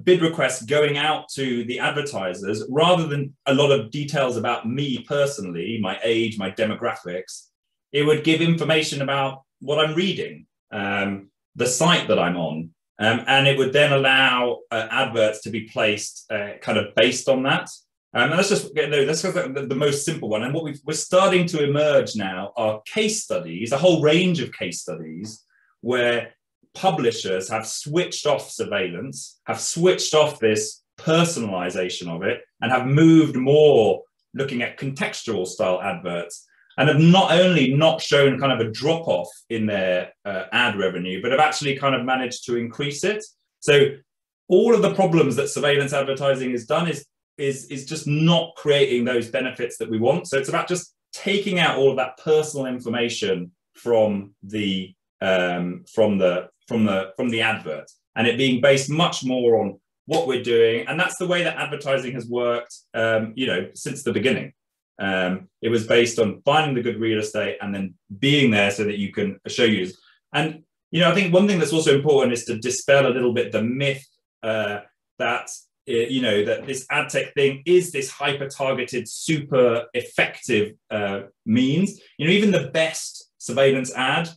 bid request going out to the advertisers, rather than a lot of details about me personally, my age, my demographics, it would give information about what I'm reading, the site that I'm on, and it would then allow adverts to be placed kind of based on that. And that's just the most simple one. And what we're starting to emerge now are case studies, a whole range of case studies where publishers have switched off surveillance, have switched off this personalization of it, and have moved more looking at contextual style adverts. and have not only not shown kind of a drop off in their ad revenue, but have actually kind of managed to increase it. So all of the problems that surveillance advertising has done is just not creating those benefits that we want. So it's about just taking out all of that personal information from the advert, and it being based much more on what we're doing. And that's the way that advertising has worked, since the beginning. It was based on finding the good real estate and then being there so that you can show users. And, I think one thing that's also important is to dispel a little bit the myth that this ad tech thing is this hyper-targeted, super effective means. Even the best surveillance ad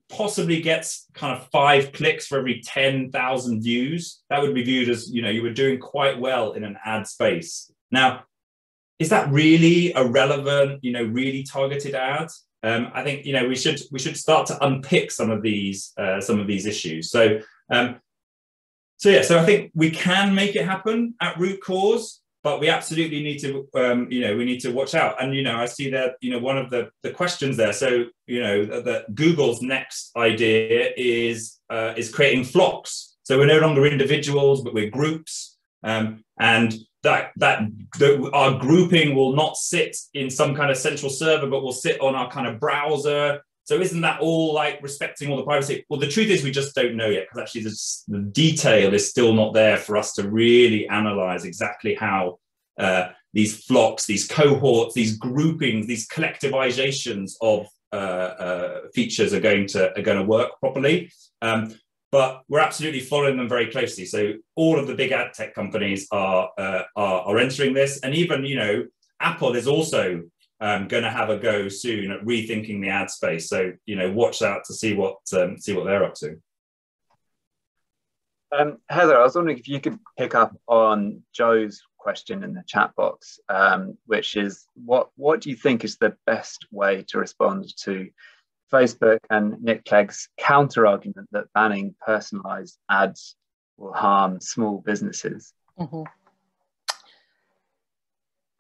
possibly gets kind of 5 clicks for every 10,000 views. That would be viewed as, you were doing quite well in an ad space. Now, is that really a relevant, really targeted ad? I think, we should start to unpick some of these issues. So I think we can make it happen at root cause, but we absolutely need to, we need to watch out. And, I see that, one of the questions there. So, that Google's next idea is creating flocks. So we're no longer individuals, but we're groups. And that our grouping will not sit in some kind of central server, but will sit on our kind of browser. So isn't that all like respecting all the privacy? Well, the truth is we just don't know yet, because actually the detail is still not there for us to really analyze exactly how these flocks, these cohorts, these groupings, these collectivizations of features are going to work properly. But we're absolutely following them very closely. So all of the big ad tech companies are entering this, and even Apple is also going to have a go soon at rethinking the ad space. So watch out to see what they're up to. Heather, I was wondering if you could pick up on Joe's question in the chat box, which is what do you think is the best way to respond to Facebook and Nick Clegg's counter-argument that banning personalized ads will harm small businesses? Mm-hmm.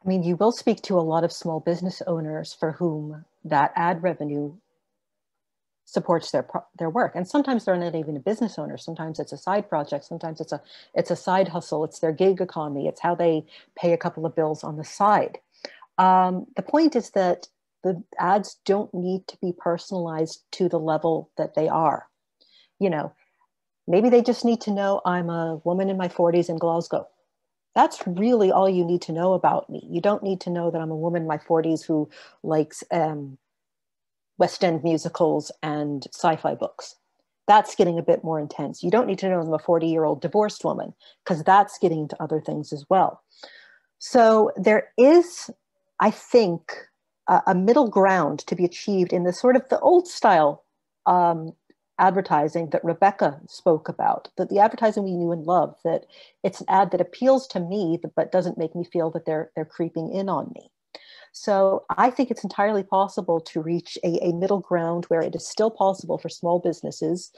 I mean, you will speak to a lot of small business owners for whom that ad revenue supports their work. And sometimes they're not even a business owner. Sometimes it's a side project. Sometimes it's a side hustle. It's their gig economy. It's how they pay a couple of bills on the side. The point is that the ads don't need to be personalized to the level that they are. Maybe they just need to know I'm a woman in my 40s in Glasgow. That's really all you need to know about me. You don't need to know that I'm a woman in my 40s who likes West End musicals and sci-fi books. That's getting a bit more intense. You don't need to know I'm a 40-year-old divorced woman, because that's getting into other things as well. So there is, I think, a middle ground to be achieved in the sort of the old style advertising that Rebecca spoke about, that the advertising we knew and loved, that it's an ad that appeals to me, but doesn't make me feel that they're creeping in on me. So I think it's entirely possible to reach a middle ground where it is still possible for small businesses,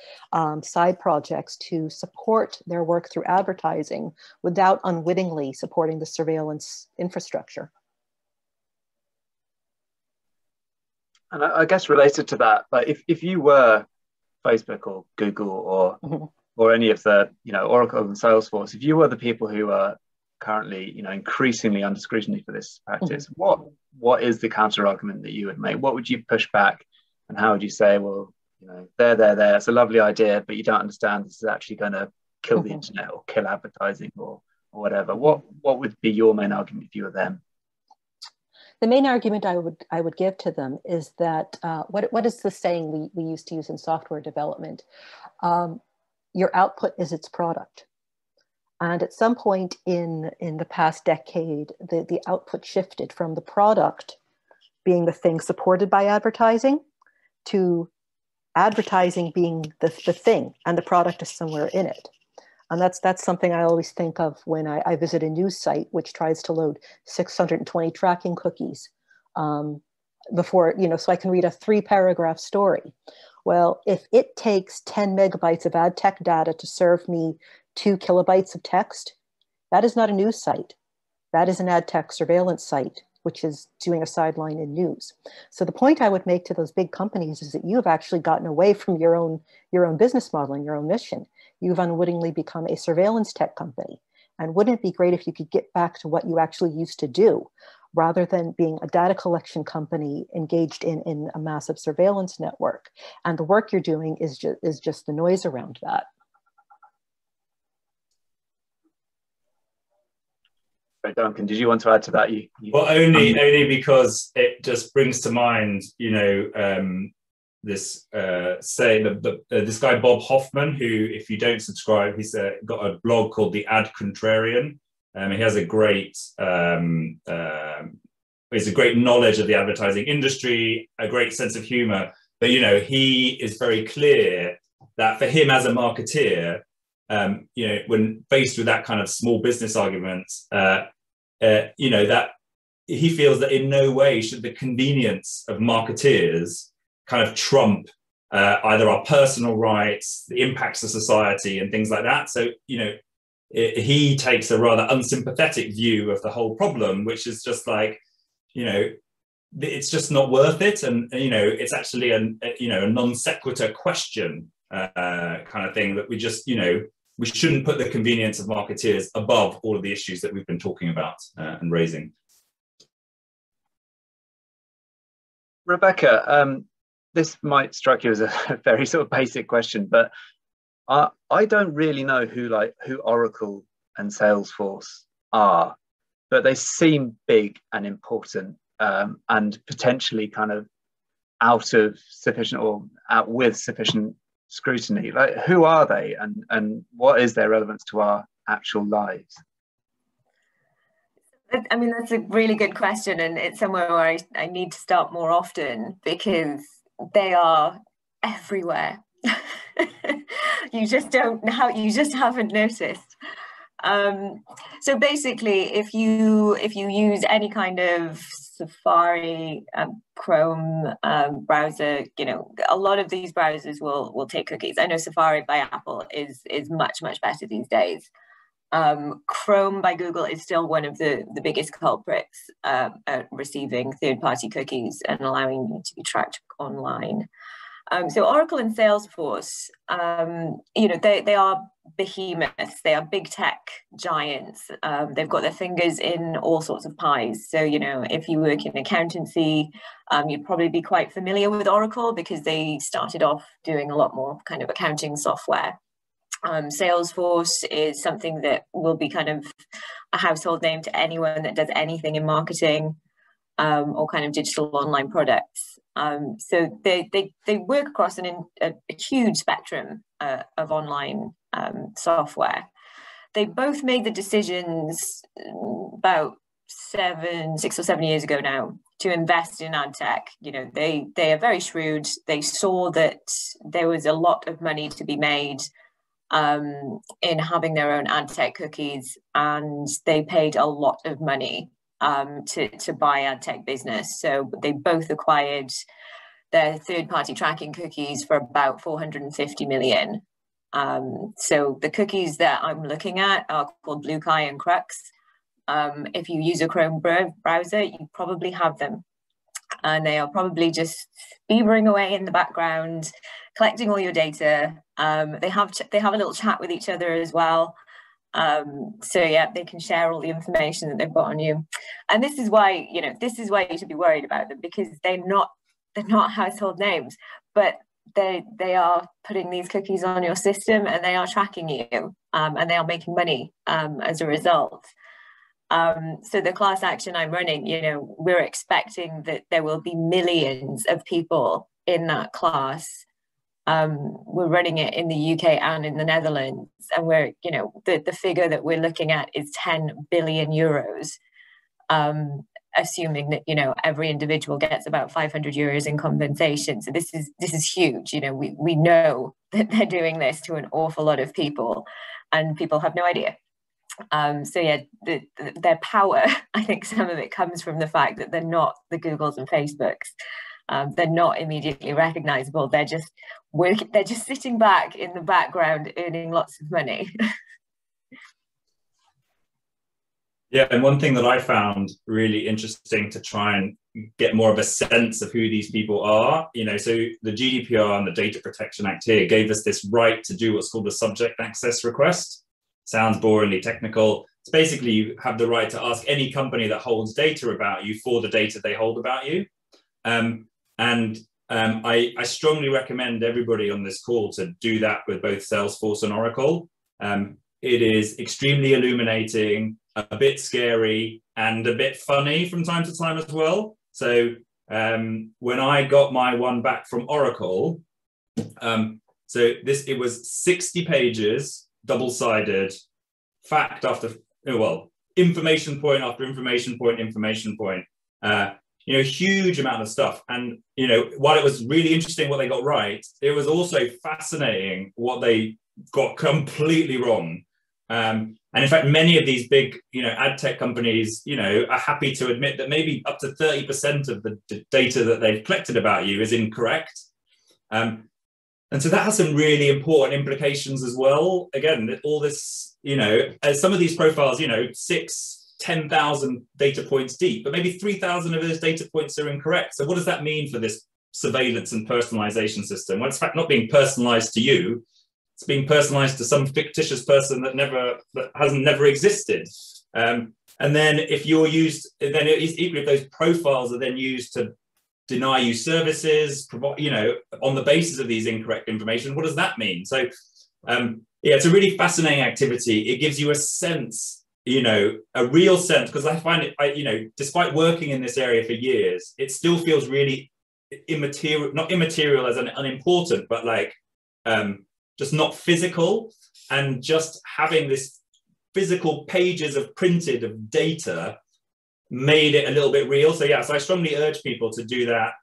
side projects, to support their work through advertising without unwittingly supporting the surveillance infrastructure. And I guess related to that, like if you were Facebook or Google or any of the Oracle and Salesforce, if you were the people who are currently increasingly under scrutiny for this practice, what is the counter argument that you would make? What would you push back, and how would you say, well, there, it's a lovely idea, but you don't understand this is actually going to kill the internet or kill advertising or whatever? What would be your main argument if you were them? The main argument I would give to them is that what is the saying we used to use in software development? Your output is its product. And at some point in the past decade, the output shifted from the product being the thing supported by advertising to advertising being the thing, and the product is somewhere in it. And that's something I always think of when I visit a news site which tries to load 620 tracking cookies before, so I can read a 3-paragraph story. Well, if it takes 10 megabytes of ad tech data to serve me 2 kilobytes of text, that is not a news site. That is an ad tech surveillance site. which is doing a sideline in news. So the point I would make to those big companies is that you have actually gotten away from your own business model and your own mission. You've unwittingly become a surveillance tech company. And wouldn't it be great if you could get back to what you actually used to do, rather than being a data collection company engaged in a massive surveillance network? And the work you're doing is just the noise around that. Duncan, did you want to add to that? Well, only because it just brings to mind, you know, this this guy Bob Hoffman, who, if you don't subscribe, he's got a blog called The Ad Contrarian. He has a great knowledge of the advertising industry, a great sense of humor. But you know, he is very clear that for him as a marketeer, you know, when faced with that kind of small business argument, you know, that he feels that in no way should the convenience of marketeers kind of trump either our personal rights, the impacts of society, and things like that. So, you know, he takes a rather unsympathetic view of the whole problem, which is just like, you know, it's just not worth it, and you know, it's actually a non sequitur question kind of thing that we just, you know, we shouldn't put the convenience of marketeers above all of the issues that we've been talking about and raising. Rebecca, this might strike you as a very sort of basic question, but I don't really know who Oracle and Salesforce are, but they seem big and important, and potentially kind of out with sufficient scrutiny. Like, who are they, and what is their relevance to our actual lives? I mean, that's a really good question, and it's somewhere where I need to start more often, because they are everywhere. You just haven't noticed. So basically, if you use any kind of Safari, Chrome browser, you know, a lot of these browsers will take cookies. I know Safari by Apple is much better these days. Chrome by Google is still one of the biggest culprits at receiving third-party cookies and allowing you to be tracked online. So Oracle and Salesforce, you know, they are behemoths. They are big tech giants. They've got their fingers in all sorts of pies. So, you know, if you work in accountancy, you'd probably be quite familiar with Oracle, because they started off doing a lot more kind of accounting software. Salesforce is something that will be kind of a household name to anyone that does anything in marketing or kind of digital online products. So they work across a huge spectrum of online software. They both made the decisions about 6 or 7 years ago now to invest in ad tech. You know, they are very shrewd. They saw that there was a lot of money to be made in having their own ad tech cookies, and they paid a lot of money to buy ad tech business. So they both acquired their third-party tracking cookies for about 450 million. So the cookies that I'm looking at are called Bluekai and Crux. If you use a Chrome browser, you probably have them. And they are probably just beavering away in the background, collecting all your data. They have a little chat with each other as well. So yeah, they can share all the information that they've got on you. And this is why, you know, this is why you should be worried about them, because they're not household names, but they are putting these cookies on your system, and they are tracking you, and they are making money as a result. So the class action I'm running, you know, we're expecting that there will be millions of people in that class. We're running it in the UK and in the Netherlands, and we're, you know, the figure that we're looking at is 10 billion euros, assuming that, you know, every individual gets about 500 euros in compensation. So this is huge. You know, we know that they're doing this to an awful lot of people, and people have no idea. So yeah, their power, I think some of it comes from the fact that they're not the Googles and Facebooks. They're not immediately recognizable. They're just working. They're just sitting back in the background, earning lots of money. Yeah, and one thing that I found really interesting to try and get more of a sense of who these people are, so the GDPR and the Data Protection Act here gave us this right to do what's called a subject access request. Sounds boringly technical. It's basically you have the right to ask any company that holds data about you for the data they hold about you. I strongly recommend everybody on this call to do that with both Salesforce and Oracle. It is extremely illuminating, a bit scary, and a bit funny from time to time as well. So when I got my one back from Oracle, it was 60 pages, double-sided, fact after, information point after information point, huge amount of stuff. And, while it was really interesting what they got right, it was also fascinating what they got completely wrong. And in fact, many of these big, ad tech companies, are happy to admit that maybe up to 30% of the data that they've collected about you is incorrect. And so that has some really important implications as well. Again, all this, as some of these profiles, 10,000 data points deep, but maybe 3,000 of those data points are incorrect. So what does that mean for this surveillance and personalization system? Well, it's in fact not being personalized to you. It's being personalized to some fictitious person that hasn't never existed. And then if you're used, then equally if those profiles are then used to deny you services, on the basis of these incorrect information, what does that mean? So it's a really fascinating activity. It gives you a sense, a real sense, because I find it, despite working in this area for years, it still feels really immaterial, not immaterial as an unimportant, but like, just not physical, and just having this physical pages of printed of data made it a little bit real. So I strongly urge people to do that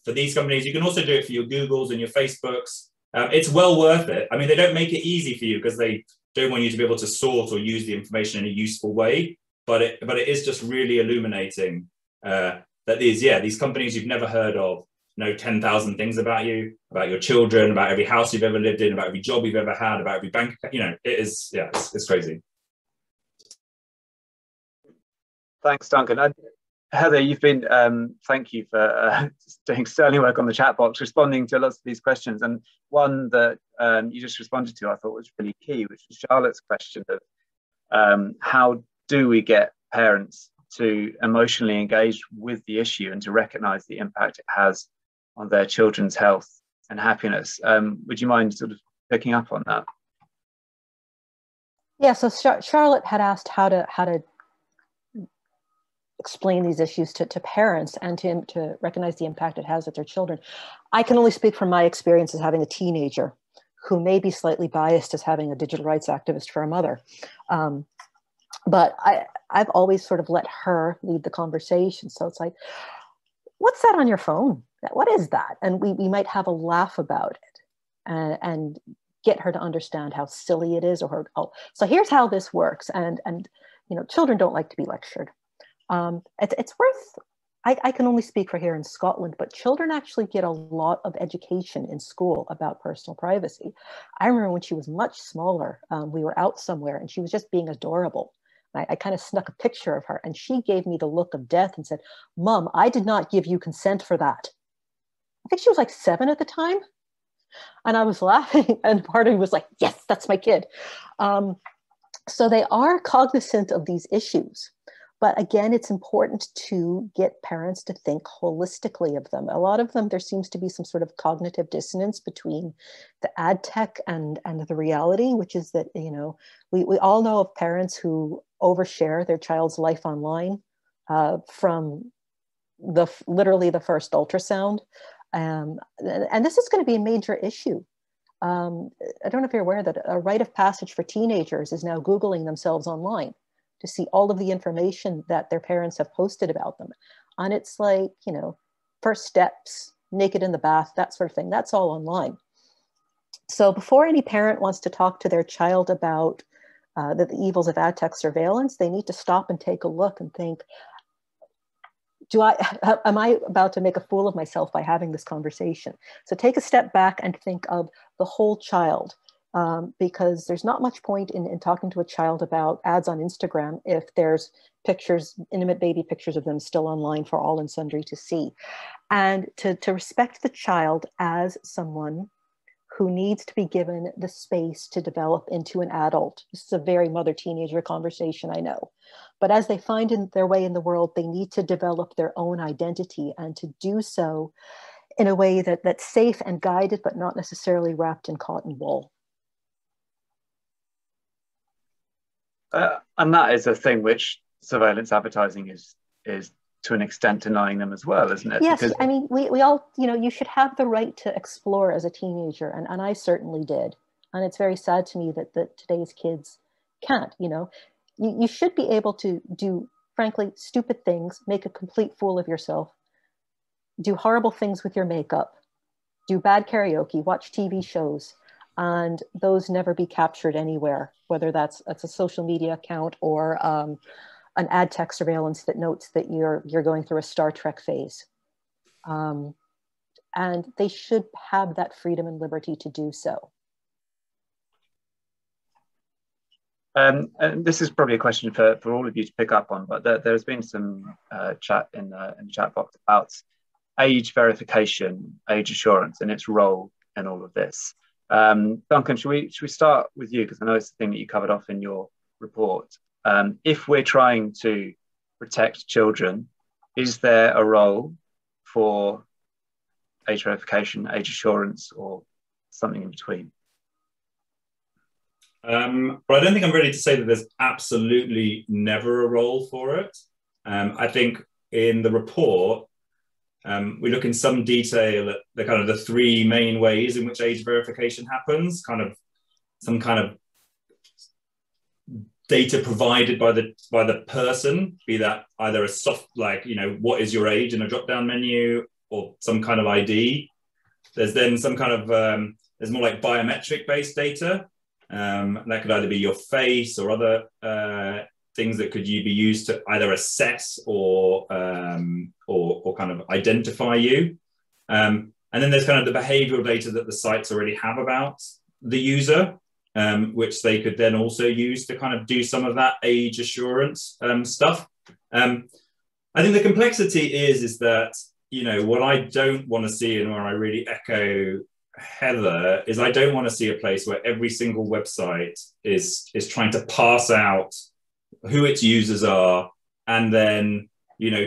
for these companies. You can also do it for your Googles and your Facebooks. It's well worth it. I mean, they don't make it easy for you because they don't want you to be able to sort or use the information in a useful way, but it is just really illuminating that these companies you've never heard of know 10,000 things about you, about your children, about every house you've ever lived in, about every job you've ever had, about every bank account. It's crazy. Thanks, Duncan. Heather, you've been, thank you for doing sterling work on the chat box, responding to lots of these questions. And one that you just responded to, I thought was really key, which was Charlotte's question of how do we get parents to emotionally engage with the issue and to recognize the impact it has on their children's health and happiness. Would you mind sort of picking up on that? Yeah, so Charlotte had asked how to explain these issues to parents and to recognize the impact it has with their children. I can only speak from my experience as having a teenager who may be slightly biased as having a digital rights activist for a mother. But I've always sort of let her lead the conversation. So it's like, what's that on your phone? What is that? And we might have a laugh about it and get her to understand how silly it is, so here's how this works. And children don't like to be lectured. It's worth, I can only speak for here in Scotland, but children actually get a lot of education in school about personal privacy. I remember when she was much smaller, we were out somewhere and she was just being adorable. I kind of snuck a picture of her and she gave me the look of death and said, "Mom, I did not give you consent for that." I think she was like 7 at the time. And I was laughing and part of me was like, yes, that's my kid. So they are cognizant of these issues. But again, it's important to get parents to think holistically of them. A lot of them, there seems to be some sort of cognitive dissonance between the ad tech and the reality, which is that, we all know of parents who overshare their child's life online from literally the first ultrasound. And this is going to be a major issue. I don't know if you're aware that a rite of passage for teenagers is now Googling themselves online to see all of the information that their parents have posted about them. And it's like, first steps, naked in the bath, that sort of thing. That's all online. So before any parent wants to talk to their child about the evils of ad tech surveillance, they need to stop and take a look and think, am I about to make a fool of myself by having this conversation? So take a step back and think of the whole child. because there's not much point in talking to a child about ads on Instagram if there's pictures, intimate baby pictures of them still online for all and sundry to see. And to respect the child as someone who needs to be given the space to develop into an adult. This is a very mother-teenager conversation, I know. But as they find their way in the world, they need to develop their own identity, and to do so in a way that's safe and guided, but not necessarily wrapped in cotton wool. And that is a thing which surveillance advertising is to an extent denying them as well, isn't it? Yes, because I mean, we all, you should have the right to explore as a teenager, and I certainly did. And it's very sad to me that today's kids can't, You should be able to do, frankly, stupid things, make a complete fool of yourself, do horrible things with your makeup, do bad karaoke, watch TV shows, and those never be captured anywhere, whether that's a social media account or an ad tech surveillance that notes that you're going through a Star Trek phase. And they should have that freedom and liberty to do so. And this is probably a question for all of you to pick up on, but there's been some chat in the chat box about age verification, age assurance, and its role in all of this. Duncan, should we start with you, because I know it's the thing that you covered off in your report. If we're trying to protect children, is there a role for age verification, age assurance, or something in between? But I don't think I'm ready to say that there's absolutely never a role for it. I think in the report, we look in some detail at the three main ways in which age verification happens, some kind of data provided by the person, be that either a soft, what is your age in a drop-down menu, or some kind of ID. There's then some kind of, there's more like biometric-based data. That could either be your face or other things that could be used to either assess or kind of identify you. And then there's kind of the behavioral data that the sites already have about the user, which they could then also use to kind of do some of that age assurance stuff. I think the complexity is that, what I don't want to see, and where I really echo Heather, is I don't want to see a place where every single website is trying to parse out who its users are, and then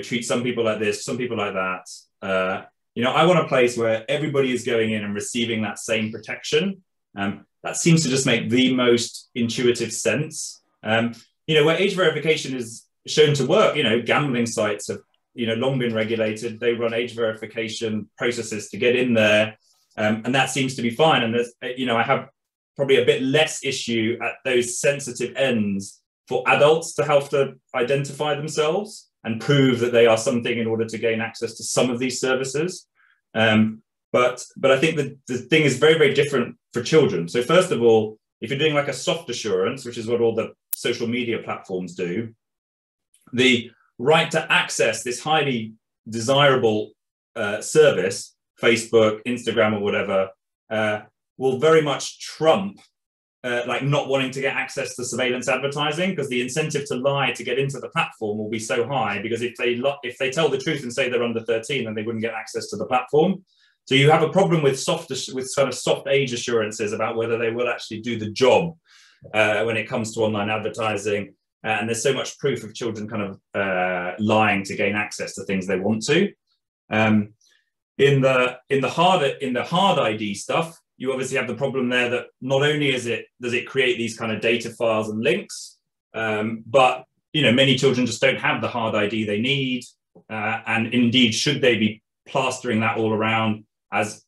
treat some people like this, some people like that. I want a place where everybody is going in and receiving that same protection. That seems to just make the most intuitive sense. Where age verification is shown to work, gambling sites have long been regulated. They run age verification processes to get in there. And that seems to be fine. And there's, I have probably a bit less issue at those sensitive ends for adults to have to identify themselves and prove that they are something in order to gain access to some of these services. But I think that the thing is very, very different for children. So first of all, if you're doing like a soft assurance, which is what all the social media platforms do, the right to access this highly desirable service, Facebook, Instagram, or whatever, will very much trump not wanting to get access to surveillance advertising, because the incentive to lie to get into the platform will be so high, because if they tell the truth and say they're under 13, then they wouldn't get access to the platform. So you have a problem with soft age assurances about whether they will actually do the job when it comes to online advertising. And there's so much proof of children kind of lying to gain access to things they want to. In the hard ID stuff, you obviously have the problem there that not only does it create these kind of data files and links, but many children just don't have the hard ID they need, and indeed, should they be plastering that all around as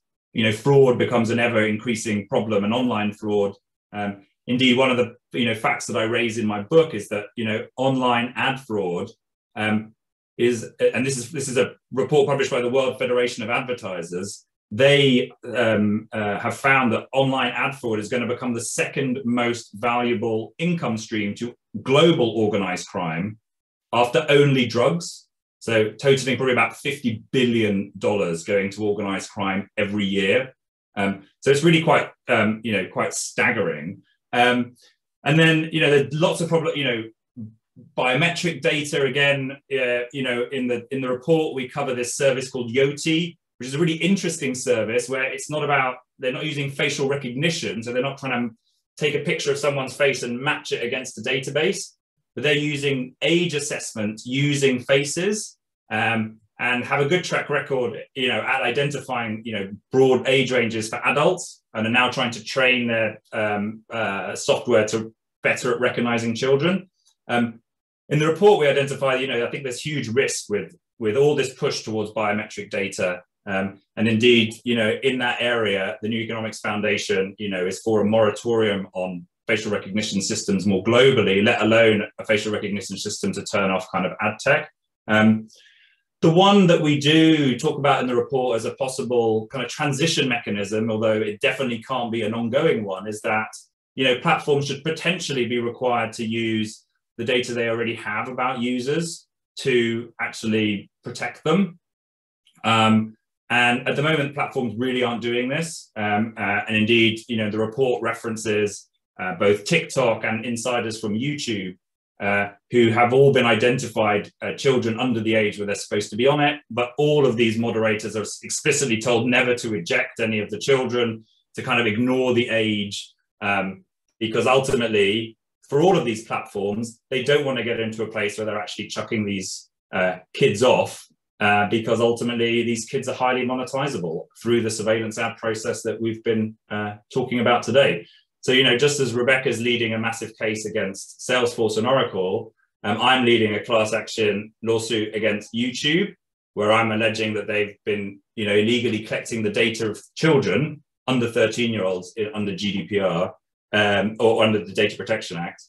fraud becomes an ever increasing problem, and online fraud. Indeed, one of the facts that I raise in my book is that online ad fraud is, and this is a report published by the World Federation of Advertisers. They have found that online ad fraud is going to become the second most valuable income stream to global organized crime, after only drugs. So totaling probably about $50 billion going to organized crime every year. So it's really quite, quite staggering. And then, there's lots of problems, biometric data again, in the report, we cover this service called Yoti, which is a really interesting service where it's not about, they're not using facial recognition. So they're not trying to take a picture of someone's face and match it against a database, but they're using age assessment using faces, and have a good track record, at identifying, broad age ranges for adults, and are now trying to train their software to better at recognizing children. In the report, we identify, I think there's huge risk with all this push towards biometric data. And indeed, in that area, the New Economics Foundation, is for a moratorium on facial recognition systems more globally, let alone a facial recognition system to turn off kind of ad tech. The one that we do talk about in the report as a possible kind of transition mechanism, although it definitely can't be an ongoing one, is that, platforms should potentially be required to use the data they already have about users to actually protect them. And at the moment, platforms really aren't doing this. And indeed, the report references both TikTok and insiders from YouTube, who have all been identified children under the age where they're supposed to be on it. But all of these moderators are explicitly told never to eject any of the children, to kind of ignore the age, because ultimately, for all of these platforms, they don't want to get into a place where they're actually chucking these kids off, because ultimately these kids are highly monetizable through the surveillance ad process that we've been talking about today. So, just as Rebecca's leading a massive case against Salesforce and Oracle, I'm leading a class action lawsuit against YouTube, where I'm alleging that they've been, illegally collecting the data of children under 13-year-olds under GDPR, or under the Data Protection Act.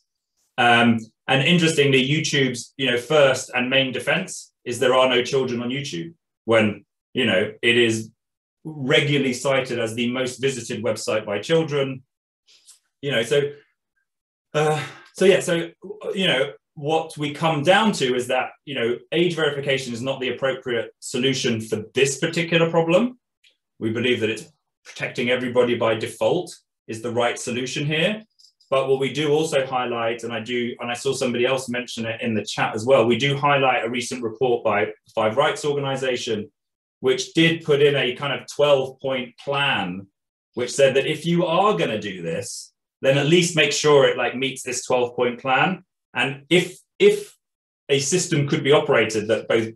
And interestingly, YouTube's, first and main defense is there are no children on YouTube, when, it is regularly cited as the most visited website by children. What we come down to is that, age verification is not the appropriate solution for this particular problem. We believe that it's protecting everybody by default is the right solution here. But what we do also highlight, and I saw somebody else mention it in the chat as well, we do highlight a recent report by Five Rights Organization, which did put in a kind of 12-point plan, which said that if you are going to do this, then at least make sure it meets this 12-point plan. And if a system could be operated that both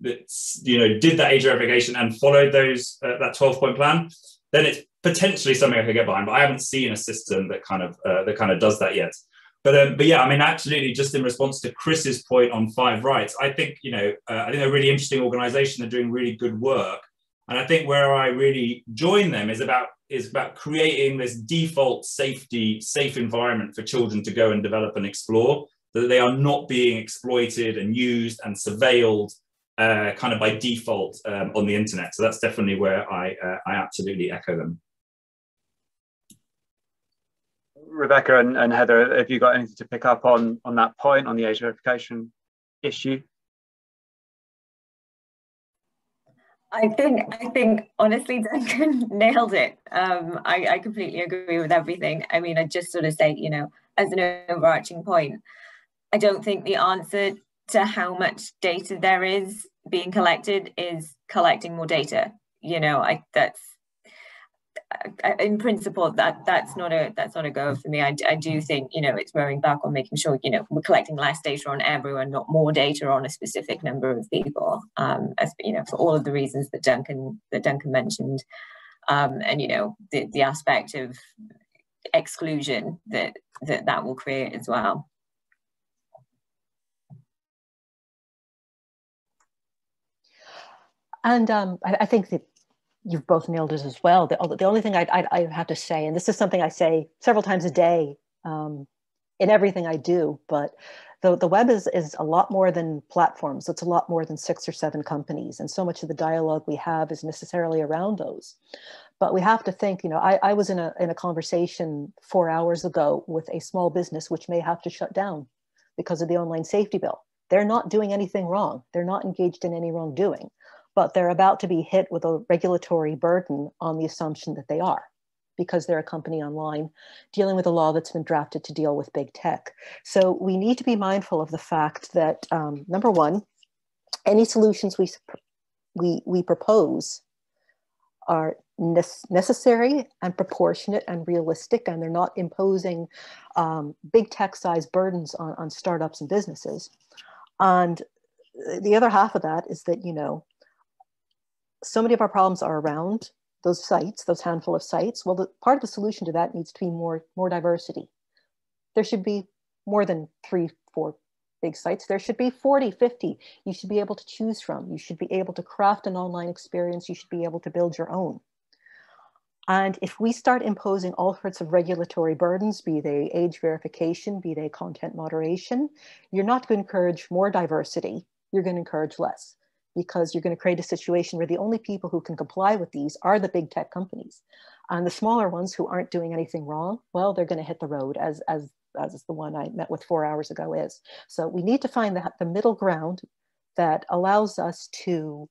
did that age verification and followed those that 12-point plan, then it's potentially something I could get behind. But I haven't seen a system that kind of does that yet. But yeah, absolutely. Just in response to Chris's point on Five Rights, I think they're a really interesting organization. They're doing really good work, and I think where I really join them is about creating this default safe environment for children to go and develop and explore, so that they are not being exploited and used and surveilled kind of by default on the internet. So that's definitely where I absolutely echo them. Rebecca and Heather, have you got anything to pick up on that point, on the age verification issue? I think honestly, Duncan nailed it. I completely agree with everything. I just sort of say, as an overarching point, I don't think the answer to how much data there is being collected is collecting more data. In principle, that's not a go for me. I do think it's rowing back on making sure we're collecting less data on everyone, not more data on a specific number of people. As for all of the reasons that Duncan mentioned, and the aspect of exclusion that will create as well. And I think that you've both nailed it as well. The only thing I have to say, and this is something I say several times a day in everything I do, but the web is a lot more than platforms. It's a lot more than 6 or 7 companies. And so much of the dialogue we have is necessarily around those. But we have to think, I was in a conversation 4 hours ago with a small business which may have to shut down because of the online safety bill. They're not doing anything wrong. They're not engaged in any wrongdoing. but they're about to be hit with a regulatory burden on the assumption that they are, because they're a company online dealing with a law that's been drafted to deal with big tech. So we need to be mindful of the fact that, number one, any solutions we propose are necessary and proportionate and realistic, and they're not imposing big tech-sized burdens on startups and businesses. And the other half of that is that, you know, so many of our problems are around those sites, those handful of sites. Well, part of the solution to that needs to be more diversity. There should be more than 3, 4 big sites. There should be 40, 50. You should be able to choose from. You should be able to craft an online experience. You should be able to build your own. And if we start imposing all sorts of regulatory burdens, be they age verification, be they content moderation, you're not going to encourage more diversity. You're going to encourage less, because you're going to create a situation where the only people who can comply with these are the big tech companies. And the smaller ones who aren't doing anything wrong, well, they're going to hit the road, as the one I met with 4 hours ago is. So we need to find the middle ground that allows us to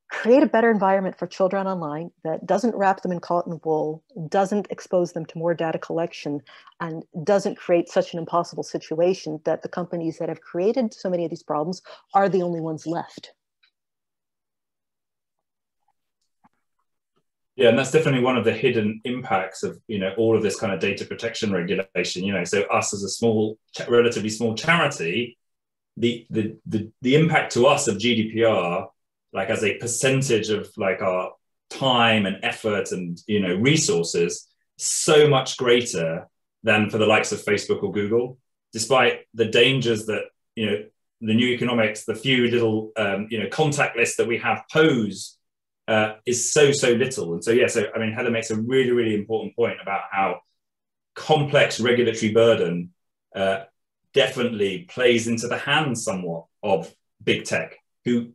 create a better environment for children online that doesn't wrap them in cotton wool, doesn't expose them to more data collection, and doesn't create such an impossible situation that the companies that have created so many of these problems are the only ones left. Yeah, and that's definitely one of the hidden impacts of, you know, all of this kind of data protection regulation. You know, so us as a small, relatively small charity, the impact to us of GDPR, like as a percentage of like our time and effort and, you know, resources, so much greater than for the likes of Facebook or Google, despite the dangers that, you know, the new economics, the few little, you know, contact lists that we have pose is so little. And so, yeah, so I mean, Heather makes a really, really important point about how complex regulatory burden definitely plays into the hands somewhat of big tech, who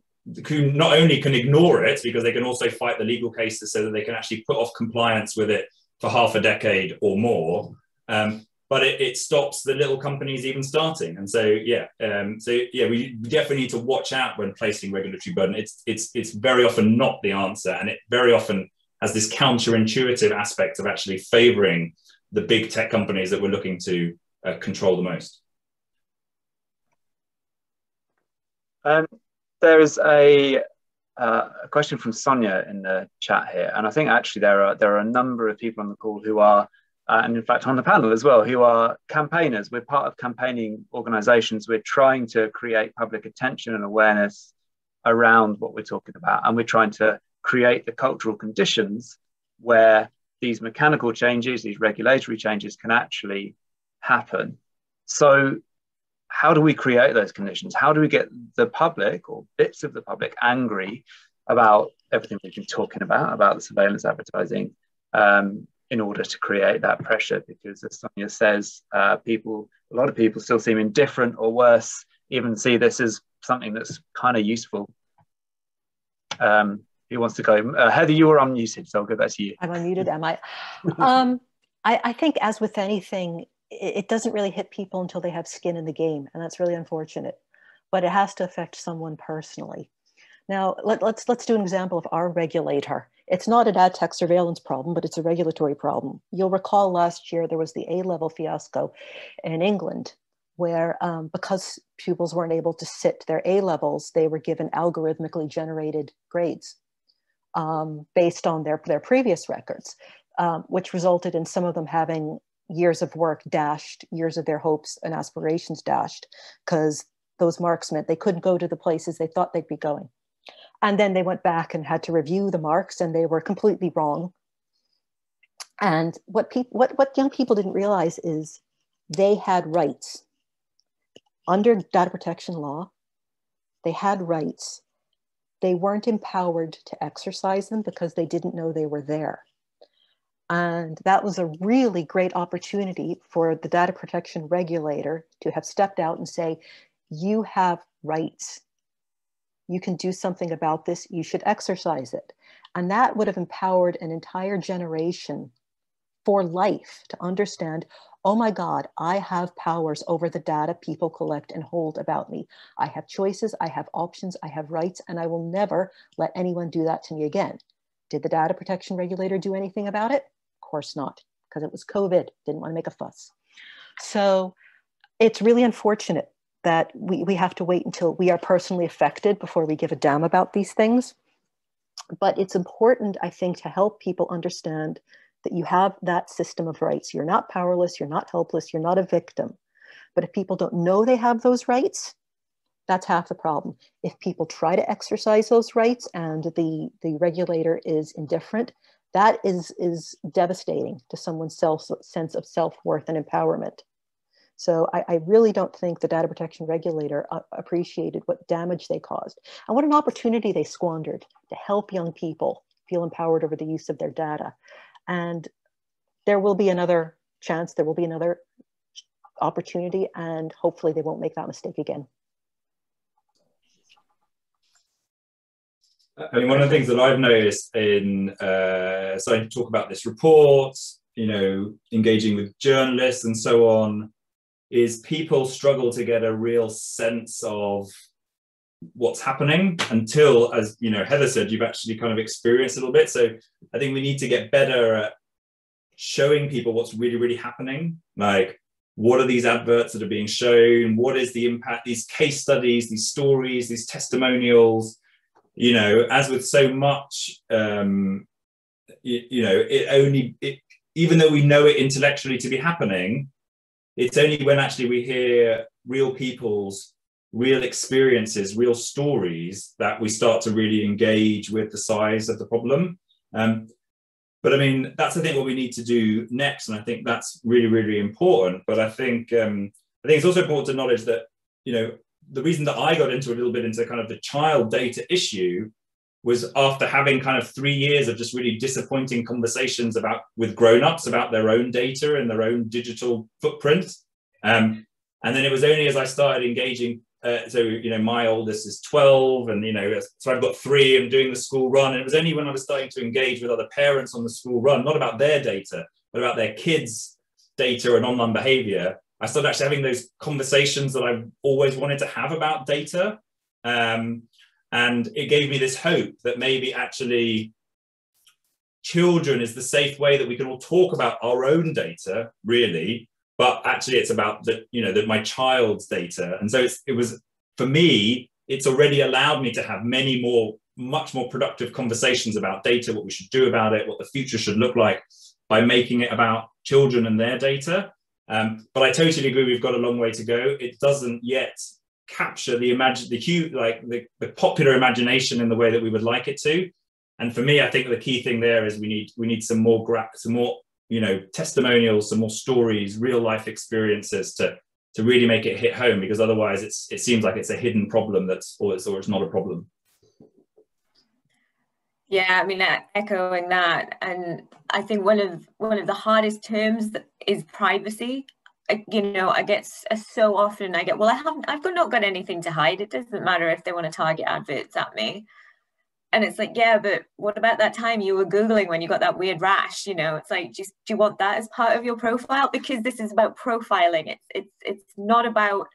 not only can ignore it, because they can also fight the legal cases so that they can actually put off compliance with it for half a decade or more, but it stops the little companies even starting. And so, yeah, we definitely need to watch out when placing regulatory burden. It's very often not the answer, and it very often has this counterintuitive aspect of actually favoring the big tech companies that we're looking to control the most. There is a question from Sonia in the chat here, and I think actually there are a number of people on the call who are, and in fact on the panel as well, who are campaigners. We're part of campaigning organisations. We're trying to create public attention and awareness around what we're talking about, and we're trying to create the cultural conditions where these mechanical changes, these regulatory changes can actually happen. So how do we create those conditions? How do we get the public or bits of the public angry about everything we've been talking about the surveillance advertising, in order to create that pressure? Because as Sonia says, a lot of people still seem indifferent, or worse, even see this as something that's kind of useful. Who wants to go? Heather, you were unmuted, so I'll go back to you. I'm unmuted, am I? I think, as with anything, it doesn't really hit people until they have skin in the game, and that's really unfortunate. But it has to affect someone personally. Now, let's do an example of our regulator. It's not an ad tech surveillance problem, but it's a regulatory problem. You'll recall last year there was the A-level fiasco in England, where because pupils weren't able to sit their A-levels, they were given algorithmically generated grades based on their previous records, which resulted in some of them having years of work dashed, years of their hopes and aspirations dashed, because those marks meant they couldn't go to the places they thought they'd be going. And then they went back and had to review the marks, and they were completely wrong. And what young people didn't realize is they had rights. Under data protection law, they had rights. They weren't empowered to exercise them because they didn't know they were there. And that was a really great opportunity for the data protection regulator to have stepped out and say, you have rights. You can do something about this. You should exercise it. And that would have empowered an entire generation for life to understand oh my God, I have powers over the data people collect and hold about me. I have choices, I have options, I have rights, and I will never let anyone do that to me again. Did the data protection regulator do anything about it? Of course not, because it was COVID, didn't want to make a fuss. So it's really unfortunate that we have to wait until we are personally affected before we give a damn about these things. But it's important, I think, to help people understand that you have that system of rights. You're not powerless, you're not helpless, you're not a victim. But if people don't know they have those rights, that's half the problem. If people try to exercise those rights and the regulator is indifferent, that is devastating to someone's sense of self-worth and empowerment. So I really don't think the data protection regulator appreciated what damage they caused and what an opportunity they squandered to help young people feel empowered over the use of their data. And there will be another chance, there will be another opportunity, and hopefully they won't make that mistake again. I mean, one of the things that I've noticed in starting to talk about this report, you know, engaging with journalists and so on, is people struggle to get a real sense of what's happening until, as you know, Heather said, you've actually kind of experienced a little bit. So I think we need to get better at showing people what's really, really happening. Like, what are these adverts that are being shown? What is the impact? These case studies, these stories, these testimonials. You know, as with so much, you know, even though we know it intellectually to be happening, it's only when actually we hear real people's real experiences, real stories, that we start to really engage with the size of the problem. But I mean, that's, I think, what we need to do next. And I think that's really, really important. But I think it's also important to acknowledge that, you know, the reason that I got into a little bit into kind of the child data issue was after having kind of 3 years of just really disappointing conversations with grown-ups about their own data and their own digital footprint. And then it was only as I started engaging, so, you know, my oldest is 12, and, you know, so I've got 3 and doing the school run. And it was only when I was starting to engage with other parents on the school run, not about their data, but about their kids' data and online behavior, I started actually having those conversations that I've always wanted to have about data. And it gave me this hope that maybe actually children is the safe way that we can all talk about our own data, really, but actually it's about that, you know, that my child's data. And so it was, for me, it's already allowed me to have much more productive conversations about data, what we should do about it, what the future should look like, by making it about children and their data. But I totally agree, we've got a long way to go. It doesn't yet capture the popular imagination in the way that we would like it to. And for me, I think the key thing there is we need some more, you know, testimonials, some more stories, real life experiences to really make it hit home, because otherwise it seems like it's a hidden problem or it's not a problem. Yeah, I mean, echoing that, and I think one of the hardest terms is privacy. You know, I get so often well, I've not got anything to hide. It doesn't matter if they want to target adverts at me. And it's like, yeah, but what about that time you were Googling when you got that weird rash? You know, it's like, do you want that as part of your profile? Because this is about profiling. It's not about,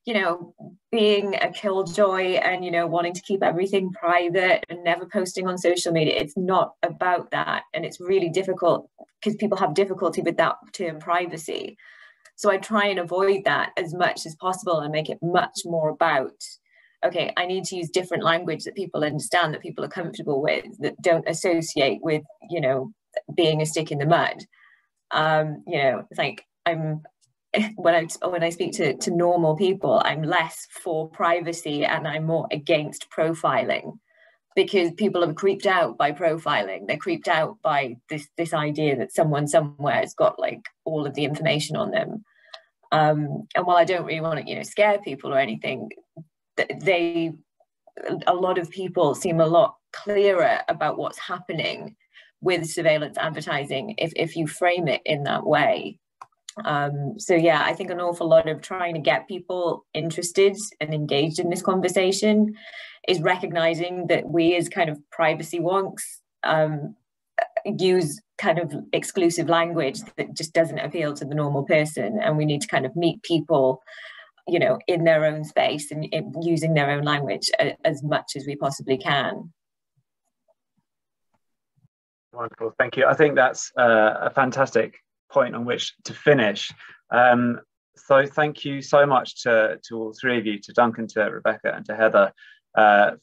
you know, being a killjoy and, you know, wanting to keep everything private and never posting on social media. It's not about that. And it's really difficult because people have difficulty with that term privacy. So I try and avoid that as much as possible and make it much more about, okay, I need to use different language that people understand, that people are comfortable with, that don't associate with, you know, being a stick in the mud. You know, it's like when I speak to normal people, I'm less for privacy and I'm more against profiling, because people are creeped out by profiling. They're creeped out by this idea that someone somewhere has got like all of the information on them. And while I don't really want to, you know, scare people or anything, a lot of people seem a lot clearer about what's happening with surveillance advertising if you frame it in that way. So yeah, I think an awful lot of trying to get people interested and engaged in this conversation is recognizing that we as kind of privacy wonks, use kind of exclusive language that just doesn't appeal to the normal person, and we need to kind of meet people, you know, in their own space and using their own language as much as we possibly can. Wonderful, thank you. I think that's a fantastic point on which to finish. So thank you so much to all three of you, to Duncan, to Rebecca, and to Heather,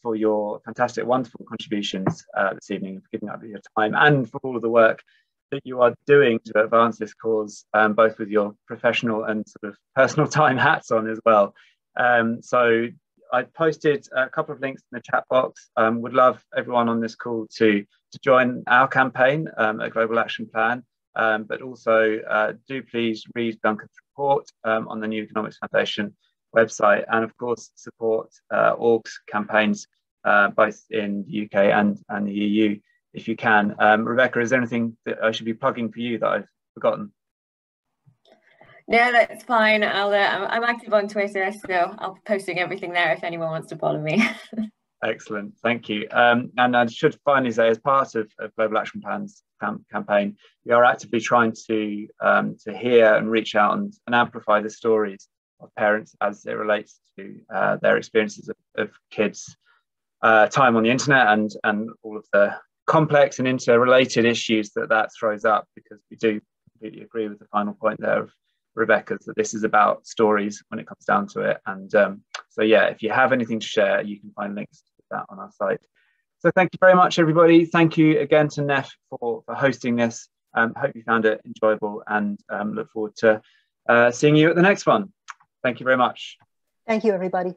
for your fantastic, wonderful contributions this evening, for giving up your time, and for all of the work that you are doing to advance this cause, both with your professional and sort of personal time hats on as well. So I posted a couple of links in the chat box. Would love everyone on this call to join our campaign, a Global Action Plan, but also do please read Duncan's report on the New Economics Foundation website, and of course support org's campaigns both in the UK and the EU if you can. Rebecca, is there anything that I should be plugging for you that I've forgotten? No, that's fine. I'm active on Twitter, so I'll be posting everything there if anyone wants to follow me. Excellent, thank you. And I should finally say, as part of Global Action Plan's campaign, we are actively trying to hear and reach out and amplify the stories of parents as it relates to their experiences of kids' time on the internet, and all of the complex and interrelated issues that throws up, because we do completely agree with the final point there of Rebecca's, that this is about stories when it comes down to it. And so yeah, if you have anything to share, you can find links to that on our site. So thank you very much, everybody. Thank you again to Neff for hosting this. Hope you found it enjoyable, and look forward to seeing you at the next one. Thank you very much. Thank you, everybody.